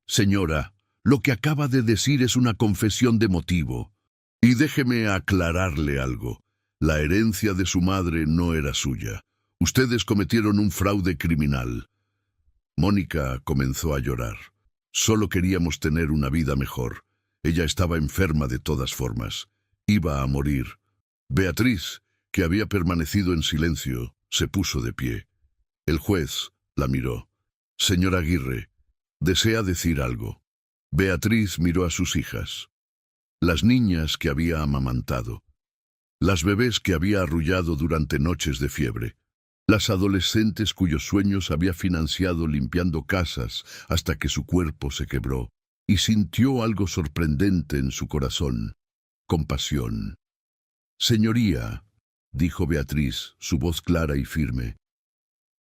Señora, lo que acaba de decir es una confesión de motivo. Y déjeme aclararle algo. La herencia de su madre no era suya. Ustedes cometieron un fraude criminal. Mónica comenzó a llorar. Solo queríamos tener una vida mejor. Ella estaba enferma de todas formas. Iba a morir. Beatriz, que había permanecido en silencio, se puso de pie. El juez la miró. Señora Aguirre, ¿desea decir algo? Beatriz miró a sus hijas. Las niñas que había amamantado. Las bebés que había arrullado durante noches de fiebre. Las adolescentes cuyos sueños había financiado limpiando casas hasta que su cuerpo se quebró, y sintió algo sorprendente en su corazón, compasión. Señoría, dijo Beatriz, su voz clara y firme,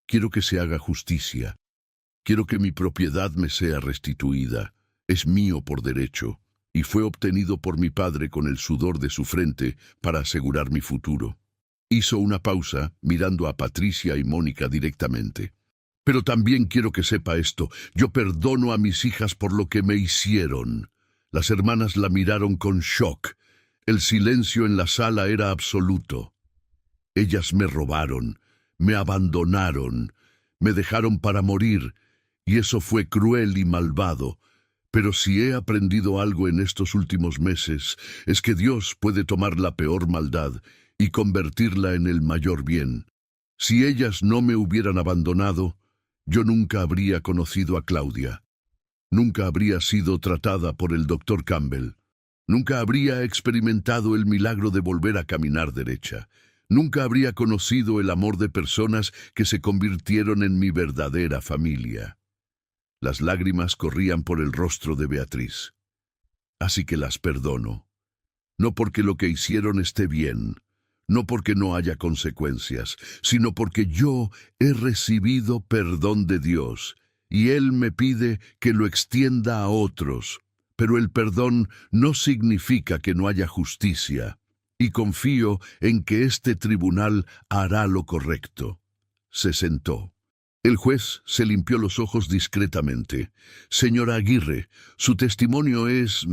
quiero que se haga justicia. Quiero que mi propiedad me sea restituida. Es mío por derecho, y fue obtenido por mi padre con el sudor de su frente para asegurar mi futuro. Hizo una pausa, mirando a Patricia y Mónica directamente. Pero también quiero que sepa esto. Yo perdono a mis hijas por lo que me hicieron. Las hermanas la miraron con shock. El silencio en la sala era absoluto. Ellas me robaron, me abandonaron, me dejaron para morir, y eso fue cruel y malvado. Pero si he aprendido algo en estos últimos meses, es que Dios puede tomar la peor maldad y convertirla en el mayor bien. Si ellas no me hubieran abandonado, yo nunca habría conocido a Claudia. Nunca habría sido tratada por el doctor Campbell. Nunca habría experimentado el milagro de volver a caminar derecha. Nunca habría conocido el amor de personas que se convirtieron en mi verdadera familia. Las lágrimas corrían por el rostro de Beatriz. Así que las perdono. No porque lo que hicieron esté bien, no porque no haya consecuencias, sino porque yo he recibido perdón de Dios, y Él me pide que lo extienda a otros. Pero el perdón no significa que no haya justicia, y confío en que este tribunal hará lo correcto. Se sentó. El juez se limpió los ojos discretamente. Señora Aguirre, su testimonio es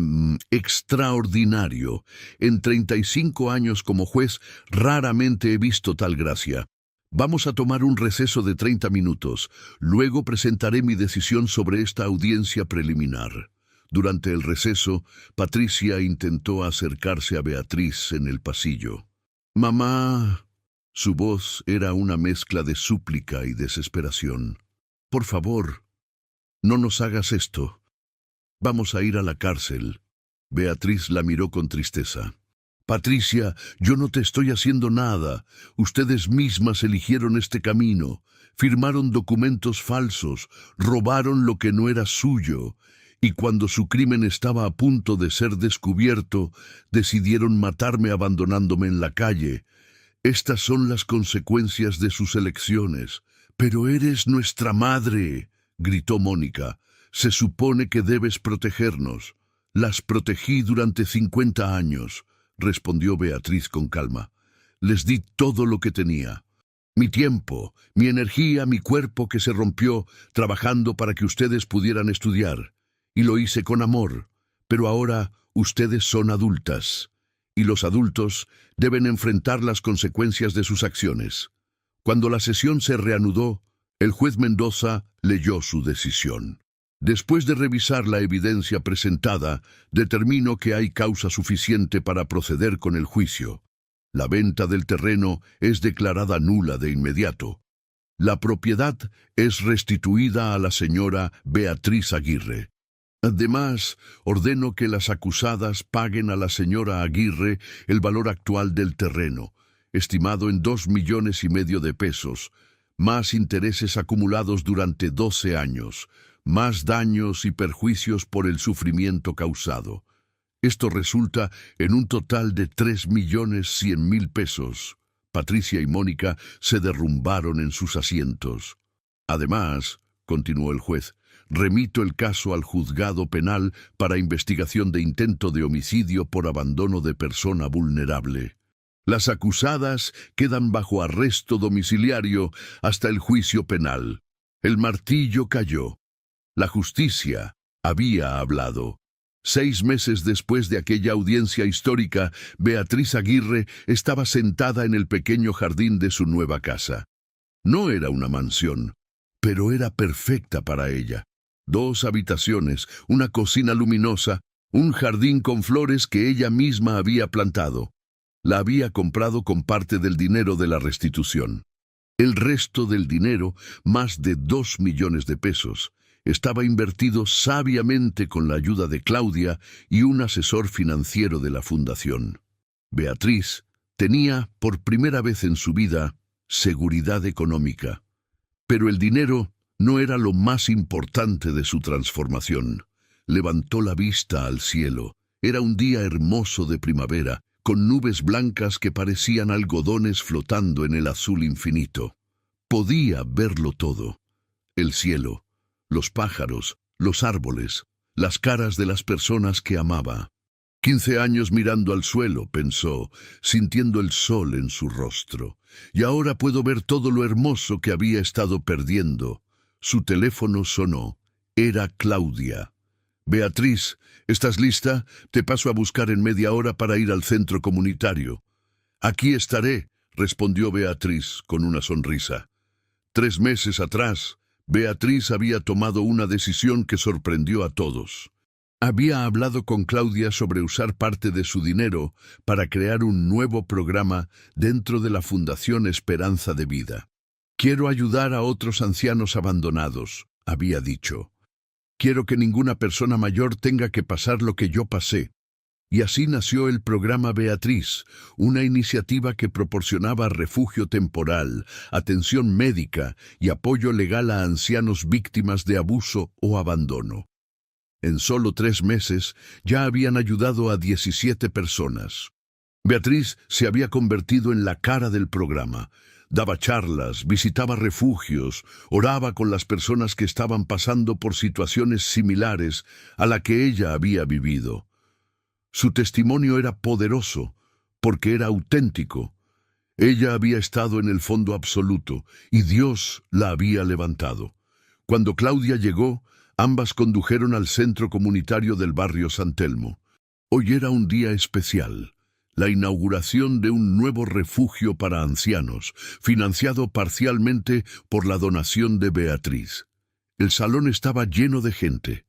extraordinario. En 35 años como juez, raramente he visto tal gracia. Vamos a tomar un receso de 30 minutos. Luego presentaré mi decisión sobre esta audiencia preliminar. Durante el receso, Patricia intentó acercarse a Beatriz en el pasillo. «Mamá». Su voz era una mezcla de súplica y desesperación. «Por favor, no nos hagas esto. Vamos a ir a la cárcel». Beatriz la miró con tristeza. «Patricia, yo no te estoy haciendo nada. Ustedes mismas eligieron este camino. Firmaron documentos falsos, robaron lo que no era suyo. Y cuando su crimen estaba a punto de ser descubierto, decidieron matarme abandonándome en la calle. Estas son las consecuencias de sus elecciones. «Pero eres nuestra madre», gritó Mónica. «Se supone que debes protegernos». «Las protegí durante 50 años», respondió Beatriz con calma. «Les di todo lo que tenía. Mi tiempo, mi energía, mi cuerpo que se rompió trabajando para que ustedes pudieran estudiar. Y lo hice con amor. Pero ahora ustedes son adultas. Y los adultos deben enfrentar las consecuencias de sus acciones». Cuando la sesión se reanudó, el juez Mendoza leyó su decisión. Después de revisar la evidencia presentada, determinó que hay causa suficiente para proceder con el juicio. La venta del terreno es declarada nula de inmediato. La propiedad es restituida a la señora Beatriz Aguirre. Además, ordeno que las acusadas paguen a la señora Aguirre el valor actual del terreno, estimado en 2,5 millones de pesos, más intereses acumulados durante 12 años, más daños y perjuicios por el sufrimiento causado. Esto resulta en un total de 3,100,000 pesos. Patricia y Mónica se derrumbaron en sus asientos. Además, continuó el juez, remito el caso al juzgado penal para investigación de intento de homicidio por abandono de persona vulnerable. Las acusadas quedan bajo arresto domiciliario hasta el juicio penal. El martillo cayó. La justicia había hablado. 6 meses después de aquella audiencia histórica, Beatriz Aguirre estaba sentada en el pequeño jardín de su nueva casa. No era una mansión, pero era perfecta para ella. 2 habitaciones, una cocina luminosa, un jardín con flores que ella misma había plantado. La había comprado con parte del dinero de la restitución. El resto del dinero, más de 2 millones de pesos, estaba invertido sabiamente con la ayuda de Claudia y un asesor financiero de la fundación. Beatriz tenía, por primera vez en su vida, seguridad económica. Pero el dinero no era lo más importante de su transformación. Levantó la vista al cielo. Era un día hermoso de primavera, con nubes blancas que parecían algodones flotando en el azul infinito. Podía verlo todo. El cielo, los pájaros, los árboles, las caras de las personas que amaba. 15 años mirando al suelo, pensó, sintiendo el sol en su rostro. Y ahora puedo ver todo lo hermoso que había estado perdiendo. Su teléfono sonó. Era Claudia. Beatriz, ¿estás lista? Te paso a buscar en media hora para ir al centro comunitario. Aquí estaré, respondió Beatriz con una sonrisa. 3 meses atrás, Beatriz había tomado una decisión que sorprendió a todos. Había hablado con Claudia sobre usar parte de su dinero para crear un nuevo programa dentro de la Fundación Esperanza de Vida. Quiero ayudar a otros ancianos abandonados, había dicho. Quiero que ninguna persona mayor tenga que pasar lo que yo pasé. Y así nació el programa Beatriz, una iniciativa que proporcionaba refugio temporal, atención médica y apoyo legal a ancianos víctimas de abuso o abandono. En solo 3 meses ya habían ayudado a 17 personas. Beatriz se había convertido en la cara del programa. Daba charlas, visitaba refugios, oraba con las personas que estaban pasando por situaciones similares a la que ella había vivido. Su testimonio era poderoso, porque era auténtico. Ella había estado en el fondo absoluto, y Dios la había levantado. Cuando Claudia llegó, ambas condujeron al centro comunitario del barrio San Telmo. Hoy era un día especial. La inauguración de un nuevo refugio para ancianos, financiado parcialmente por la donación de Beatriz. El salón estaba lleno de gente.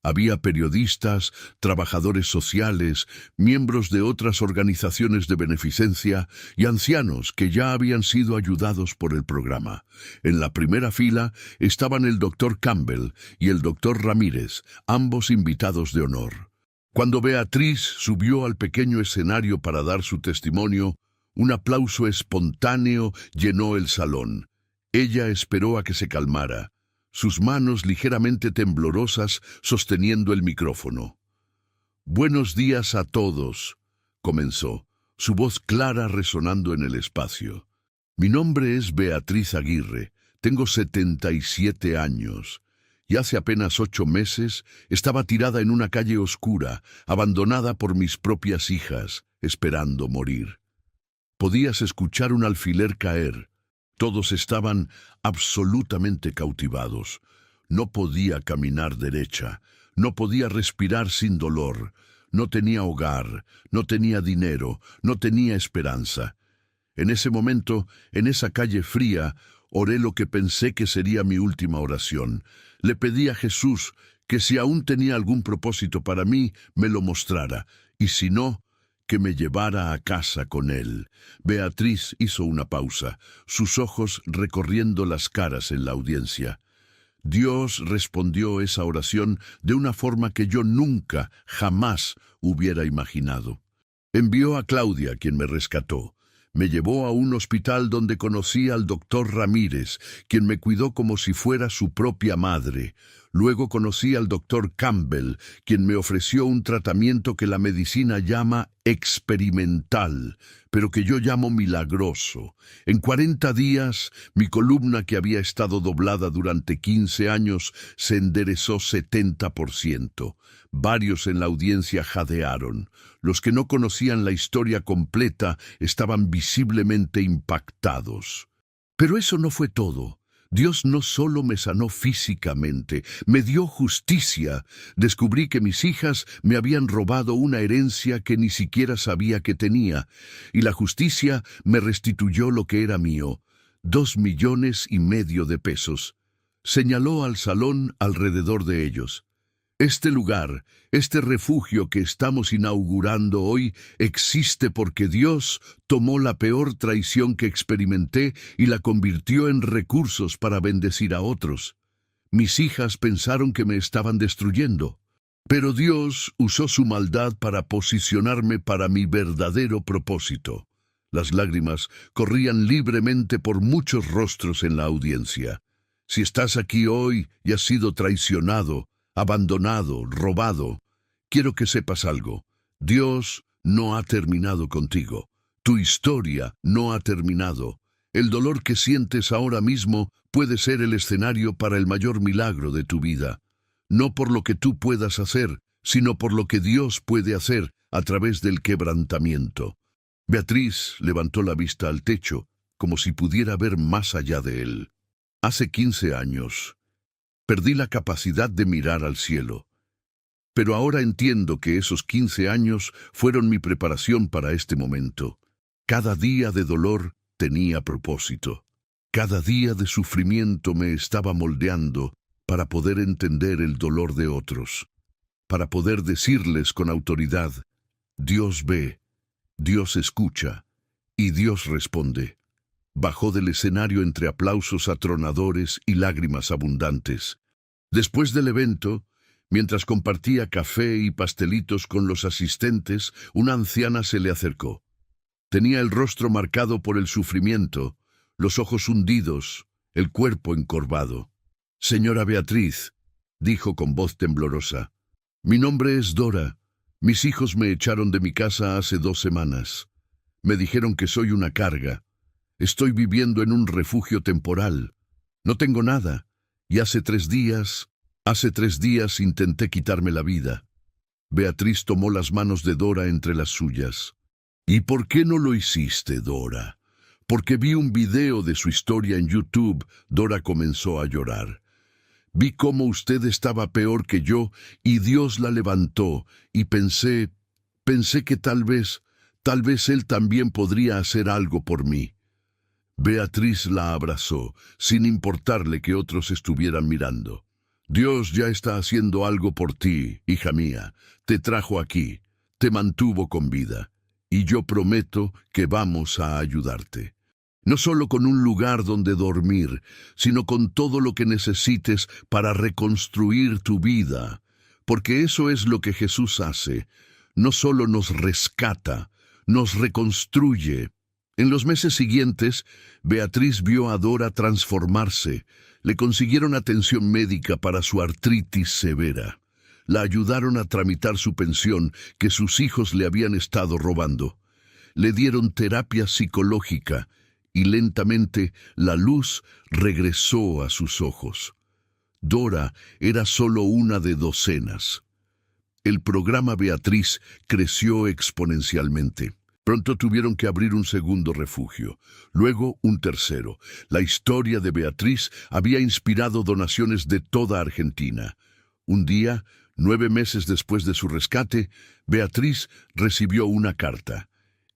Había periodistas, trabajadores sociales, miembros de otras organizaciones de beneficencia y ancianos que ya habían sido ayudados por el programa. En la primera fila estaban el doctor Campbell y el doctor Ramírez, ambos invitados de honor. Cuando Beatriz subió al pequeño escenario para dar su testimonio, un aplauso espontáneo llenó el salón. Ella esperó a que se calmara, sus manos ligeramente temblorosas sosteniendo el micrófono. «Buenos días a todos», comenzó, su voz clara resonando en el espacio. «Mi nombre es Beatriz Aguirre, tengo 77 años. Y hace apenas 8 meses estaba tirada en una calle oscura, abandonada por mis propias hijas, esperando morir. Podías escuchar un alfiler caer. Todos estaban absolutamente cautivados. No podía caminar derecha, no podía respirar sin dolor. No tenía hogar, no tenía dinero, no tenía esperanza. En ese momento, en esa calle fría, oré lo que pensé que sería mi última oración. Le pedí a Jesús que si aún tenía algún propósito para mí, me lo mostrara, y si no, que me llevara a casa con él. Beatriz hizo una pausa, sus ojos recorriendo las caras en la audiencia. Dios respondió esa oración de una forma que yo nunca, jamás hubiera imaginado. Envió a Claudia, quien me rescató. Me llevó a un hospital donde conocí al doctor Ramírez, quien me cuidó como si fuera su propia madre. Luego conocí al doctor Campbell, quien me ofreció un tratamiento que la medicina llama experimental, pero que yo llamo milagroso. En 40 días, mi columna, que había estado doblada durante 15 años, se enderezó 70%. Varios en la audiencia jadearon. Los que no conocían la historia completa estaban visiblemente impactados. Pero eso no fue todo. Dios no solo me sanó físicamente, me dio justicia. Descubrí que mis hijas me habían robado una herencia que ni siquiera sabía que tenía, y la justicia me restituyó lo que era mío, 2,5 millones de pesos. Señaló al salón alrededor de ellos. Este lugar, este refugio que estamos inaugurando hoy, existe porque Dios tomó la peor traición que experimenté y la convirtió en recursos para bendecir a otros. Mis hijas pensaron que me estaban destruyendo, pero Dios usó su maldad para posicionarme para mi verdadero propósito. Las lágrimas corrían libremente por muchos rostros en la audiencia. Si estás aquí hoy y has sido traicionado, abandonado, robado, quiero que sepas algo. Dios no ha terminado contigo. Tu historia no ha terminado. El dolor que sientes ahora mismo puede ser el escenario para el mayor milagro de tu vida. No por lo que tú puedas hacer, sino por lo que Dios puede hacer a través del quebrantamiento. Beatriz levantó la vista al techo, como si pudiera ver más allá de él. Hace 15 años, perdí la capacidad de mirar al cielo. Pero ahora entiendo que esos 15 años fueron mi preparación para este momento. Cada día de dolor tenía propósito. Cada día de sufrimiento me estaba moldeando para poder entender el dolor de otros, para poder decirles con autoridad: Dios ve, Dios escucha y Dios responde. Bajó del escenario entre aplausos atronadores y lágrimas abundantes. Después del evento, mientras compartía café y pastelitos con los asistentes, una anciana se le acercó. Tenía el rostro marcado por el sufrimiento, los ojos hundidos, el cuerpo encorvado. «Señora Beatriz», dijo con voz temblorosa, «mi nombre es Dora. Mis hijos me echaron de mi casa hace 2 semanas. Me dijeron que soy una carga. Estoy viviendo en un refugio temporal. No tengo nada, y hace 3 días intenté quitarme la vida». Beatriz tomó las manos de Dora entre las suyas. «¿Y por qué no lo hiciste, Dora?» «Porque vi un video de su historia en YouTube». Dora comenzó a llorar. «Vi cómo usted estaba peor que yo y Dios la levantó, y pensé que tal vez Él también podría hacer algo por mí». Beatriz la abrazó, sin importarle que otros estuvieran mirando. «Dios ya está haciendo algo por ti, hija mía. Te trajo aquí, te mantuvo con vida, y yo prometo que vamos a ayudarte. No solo con un lugar donde dormir, sino con todo lo que necesites para reconstruir tu vida. Porque eso es lo que Jesús hace. No solo nos rescata, nos reconstruye». En los meses siguientes, Beatriz vio a Dora transformarse. Le consiguieron atención médica para su artritis severa. La ayudaron a tramitar su pensión que sus hijos le habían estado robando. Le dieron terapia psicológica y lentamente la luz regresó a sus ojos. Dora era solo una de docenas. El programa Beatriz creció exponencialmente. Pronto tuvieron que abrir un segundo refugio, luego un tercero. La historia de Beatriz había inspirado donaciones de toda Argentina. Un día, 9 meses después de su rescate, Beatriz recibió una carta.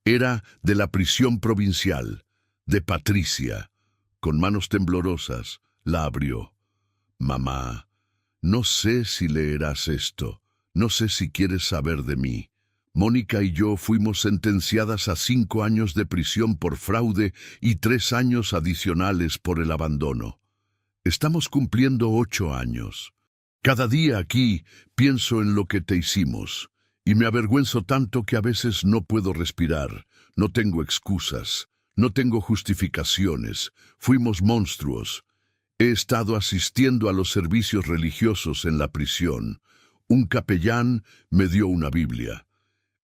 Era de la prisión provincial, de Patricia, con manos temblorosas, la abrió. Mamá, no sé si leerás esto, no sé si quieres saber de mí. Mónica y yo fuimos sentenciadas a 5 años de prisión por fraude y 3 años adicionales por el abandono. Estamos cumpliendo 8 años. Cada día aquí pienso en lo que te hicimos, y me avergüenzo tanto que a veces no puedo respirar. No tengo excusas, no tengo justificaciones. Fuimos monstruos. He estado asistiendo a los servicios religiosos en la prisión. Un capellán me dio una Biblia.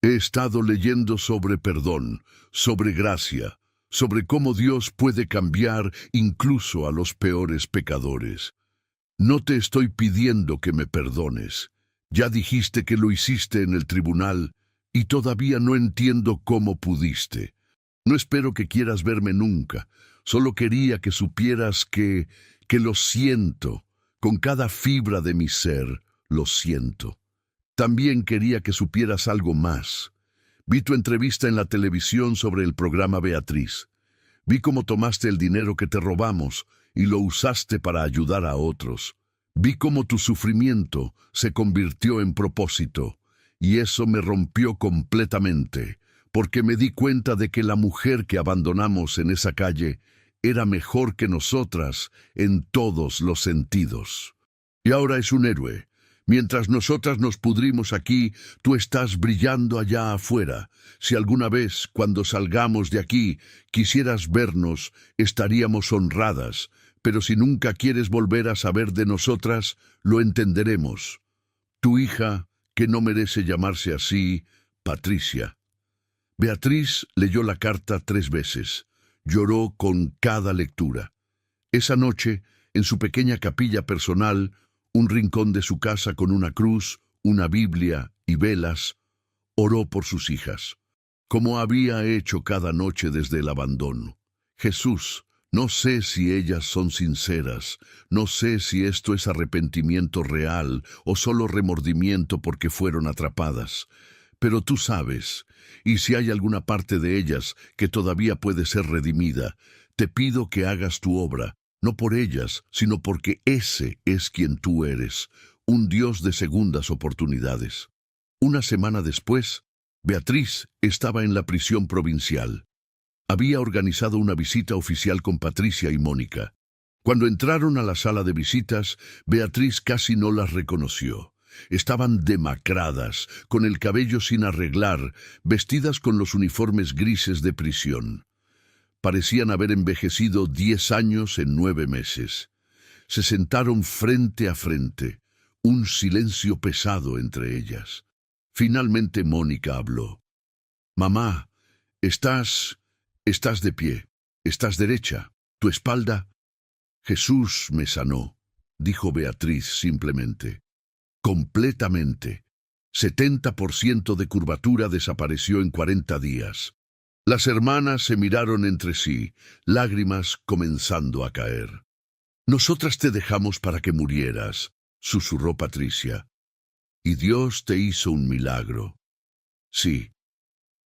He estado leyendo sobre perdón, sobre gracia, sobre cómo Dios puede cambiar incluso a los peores pecadores. No te estoy pidiendo que me perdones. Ya dijiste que lo hiciste en el tribunal y todavía no entiendo cómo pudiste. No espero que quieras verme nunca. Solo quería que supieras que lo siento. Con cada fibra de mi ser, lo siento. También quería que supieras algo más. Vi tu entrevista en la televisión sobre el programa Beatriz. Vi cómo tomaste el dinero que te robamos y lo usaste para ayudar a otros. Vi cómo tu sufrimiento se convirtió en propósito, y eso me rompió completamente, porque me di cuenta de que la mujer que abandonamos en esa calle era mejor que nosotras en todos los sentidos. Y ahora es un héroe. Mientras nosotras nos pudrimos aquí, tú estás brillando allá afuera. Si alguna vez, cuando salgamos de aquí, quisieras vernos, estaríamos honradas. Pero si nunca quieres volver a saber de nosotras, lo entenderemos. Tu hija, que no merece llamarse así, Patricia. Beatriz leyó la carta 3 veces. Lloró con cada lectura. Esa noche, en su pequeña capilla personal, un rincón de su casa con una cruz, una Biblia y velas, oró por sus hijas, como había hecho cada noche desde el abandono. Jesús, no sé si ellas son sinceras, no sé si esto es arrepentimiento real o solo remordimiento porque fueron atrapadas, pero tú sabes, y si hay alguna parte de ellas que todavía puede ser redimida, te pido que hagas tu obra, no por ellas, sino porque ese es quien tú eres, un Dios de segundas oportunidades. Una semana después, Beatriz estaba en la prisión provincial. Había organizado una visita oficial con Patricia y Mónica. Cuando entraron a la sala de visitas, Beatriz casi no las reconoció. Estaban demacradas, con el cabello sin arreglar, vestidas con los uniformes grises de prisión. Parecían haber envejecido 10 años en 9 meses. Se sentaron frente a frente, un silencio pesado entre ellas. Finalmente Mónica habló. «Mamá, estás de pie, estás derecha, tu espalda». «Jesús me sanó», dijo Beatriz simplemente. «Completamente. 70% de curvatura desapareció en 40 días». Las hermanas se miraron entre sí, lágrimas comenzando a caer. «Nosotras te dejamos para que murieras», susurró Patricia. «Y Dios te hizo un milagro». «Sí».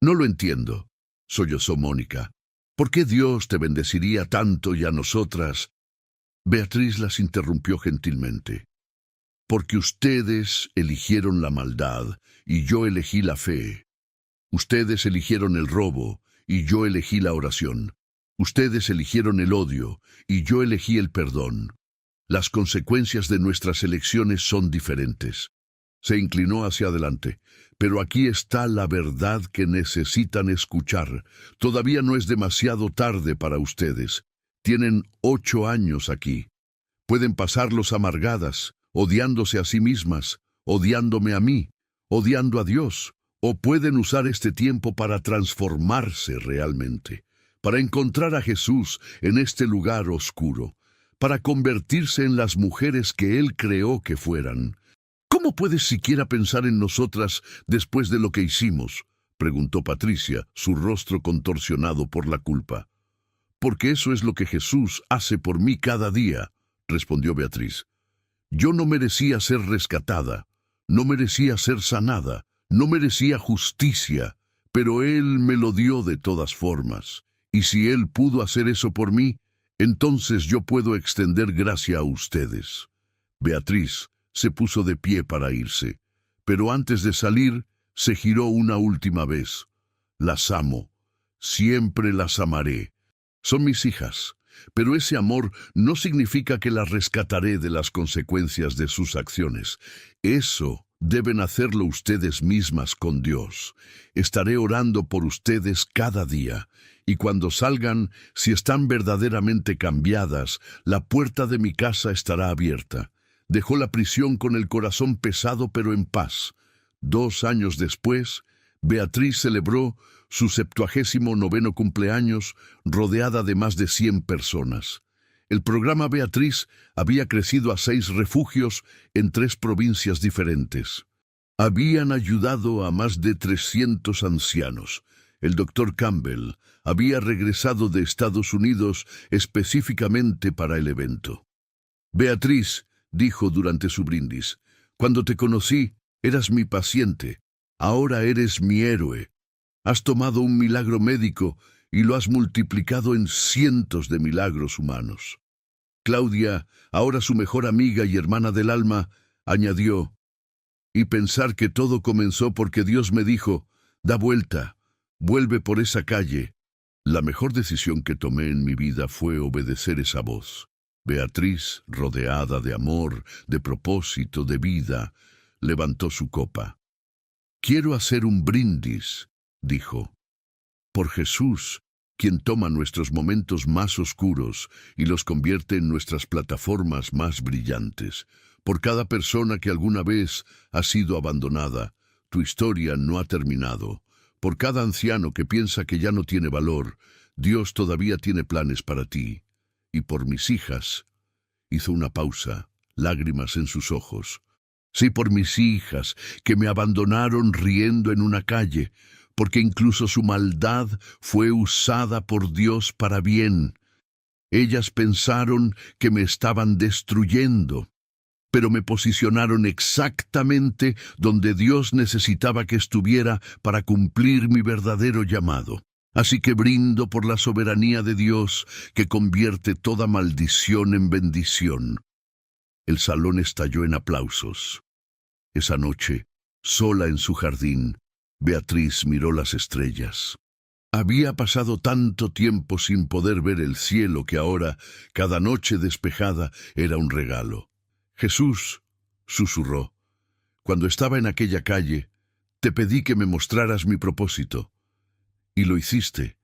«No lo entiendo», sollozó Mónica. «¿Por qué Dios te bendeciría tanto y a nosotras?» Beatriz las interrumpió gentilmente. «Porque ustedes eligieron la maldad y yo elegí la fe. Ustedes eligieron el robo y yo elegí la oración. Ustedes eligieron el odio y yo elegí el perdón. Las consecuencias de nuestras elecciones son diferentes». Se inclinó hacia adelante. «Pero aquí está la verdad que necesitan escuchar. Todavía no es demasiado tarde para ustedes. Tienen 8 años aquí. Pueden pasarlos amargadas, odiándose a sí mismas, odiándome a mí, odiando a Dios. O pueden usar este tiempo para transformarse realmente, para encontrar a Jesús en este lugar oscuro, para convertirse en las mujeres que Él creó que fueran. ¿Cómo puedes siquiera pensar en nosotras después de lo que hicimos?», preguntó Patricia, su rostro contorsionado por la culpa. «Porque eso es lo que Jesús hace por mí cada día», respondió Beatriz. «Yo no merecía ser rescatada, no merecía ser sanada, no merecía justicia, pero Él me lo dio de todas formas. Y si Él pudo hacer eso por mí, entonces yo puedo extender gracia a ustedes. Beatriz se puso de pie para irse, pero antes de salir se giró una última vez. Las amo, siempre las amaré. Son mis hijas, pero ese amor no significa que las rescataré de las consecuencias de sus acciones. Eso deben hacerlo ustedes mismas con Dios. Estaré orando por ustedes cada día. Y cuando salgan, si están verdaderamente cambiadas, la puerta de mi casa estará abierta. Dejó la prisión con el corazón pesado pero en paz. 2 años después, Beatriz celebró su 79º cumpleaños rodeada de más de 100 personas. El programa Beatriz había crecido a 6 refugios en 3 provincias diferentes. Habían ayudado a más de 300 ancianos. El doctor Campbell había regresado de Estados Unidos específicamente para el evento. Beatriz, dijo durante su brindis, cuando te conocí, eras mi paciente. Ahora eres mi héroe. Has tomado un milagro médico y lo has multiplicado en cientos de milagros humanos. Claudia, ahora su mejor amiga y hermana del alma, añadió, y pensar que todo comenzó porque Dios me dijo, da vuelta, vuelve por esa calle. La mejor decisión que tomé en mi vida fue obedecer esa voz. Beatriz, rodeada de amor, de propósito, de vida, levantó su copa. Quiero hacer un brindis, dijo, por Jesús, quien toma nuestros momentos más oscuros y los convierte en nuestras plataformas más brillantes. Por cada persona que alguna vez ha sido abandonada, tu historia no ha terminado. Por cada anciano que piensa que ya no tiene valor, Dios todavía tiene planes para ti. Y por mis hijas, hizo una pausa, lágrimas en sus ojos. Sí, por mis hijas, que me abandonaron riendo en una calle, porque incluso su maldad fue usada por Dios para bien. Ellas pensaron que me estaban destruyendo, pero me posicionaron exactamente donde Dios necesitaba que estuviera para cumplir mi verdadero llamado. Así que brindo por la soberanía de Dios que convierte toda maldición en bendición. El salón estalló en aplausos. Esa noche, sola en su jardín, Beatriz miró las estrellas. Había pasado tanto tiempo sin poder ver el cielo que ahora, cada noche despejada, era un regalo. Jesús, susurró, cuando estaba en aquella calle, te pedí que me mostraras mi propósito. Y lo hiciste.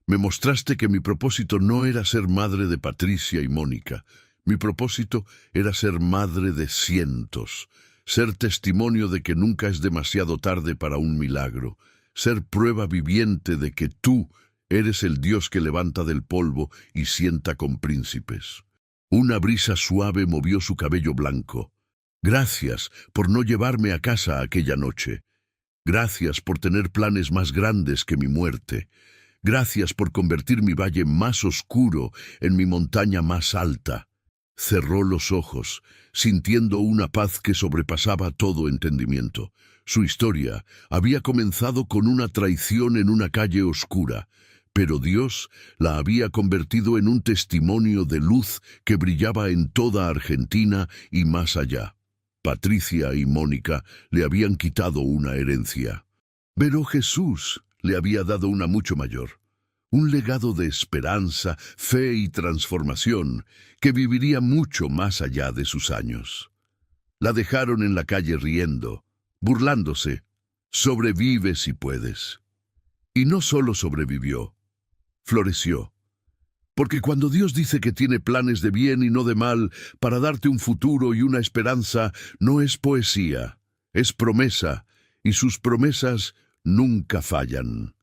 Me mostraste que mi propósito no era ser madre de Patricia y Mónica. Mi propósito era ser madre de cientos. Ser testimonio de que nunca es demasiado tarde para un milagro. Ser prueba viviente de que tú eres el Dios que levanta del polvo y sienta con príncipes. Una brisa suave movió su cabello blanco. Gracias por no llevarme a casa aquella noche. Gracias por tener planes más grandes que mi muerte. Gracias por convertir mi valle más oscuro en mi montaña más alta. Cerró los ojos, sintiendo una paz que sobrepasaba todo entendimiento. Su historia había comenzado con una traición en una calle oscura, pero Dios la había convertido en un testimonio de luz que brillaba en toda Argentina y más allá. Patricia y Mónica le habían quitado una herencia, pero Jesús le había dado una mucho mayor. Un legado de esperanza, fe y transformación que viviría mucho más allá de sus años. La dejaron en la calle riendo, burlándose. Sobrevive si puedes. Y no solo sobrevivió, floreció. Porque cuando Dios dice que tiene planes de bien y no de mal para darte un futuro y una esperanza, no es poesía, es promesa, y sus promesas nunca fallan.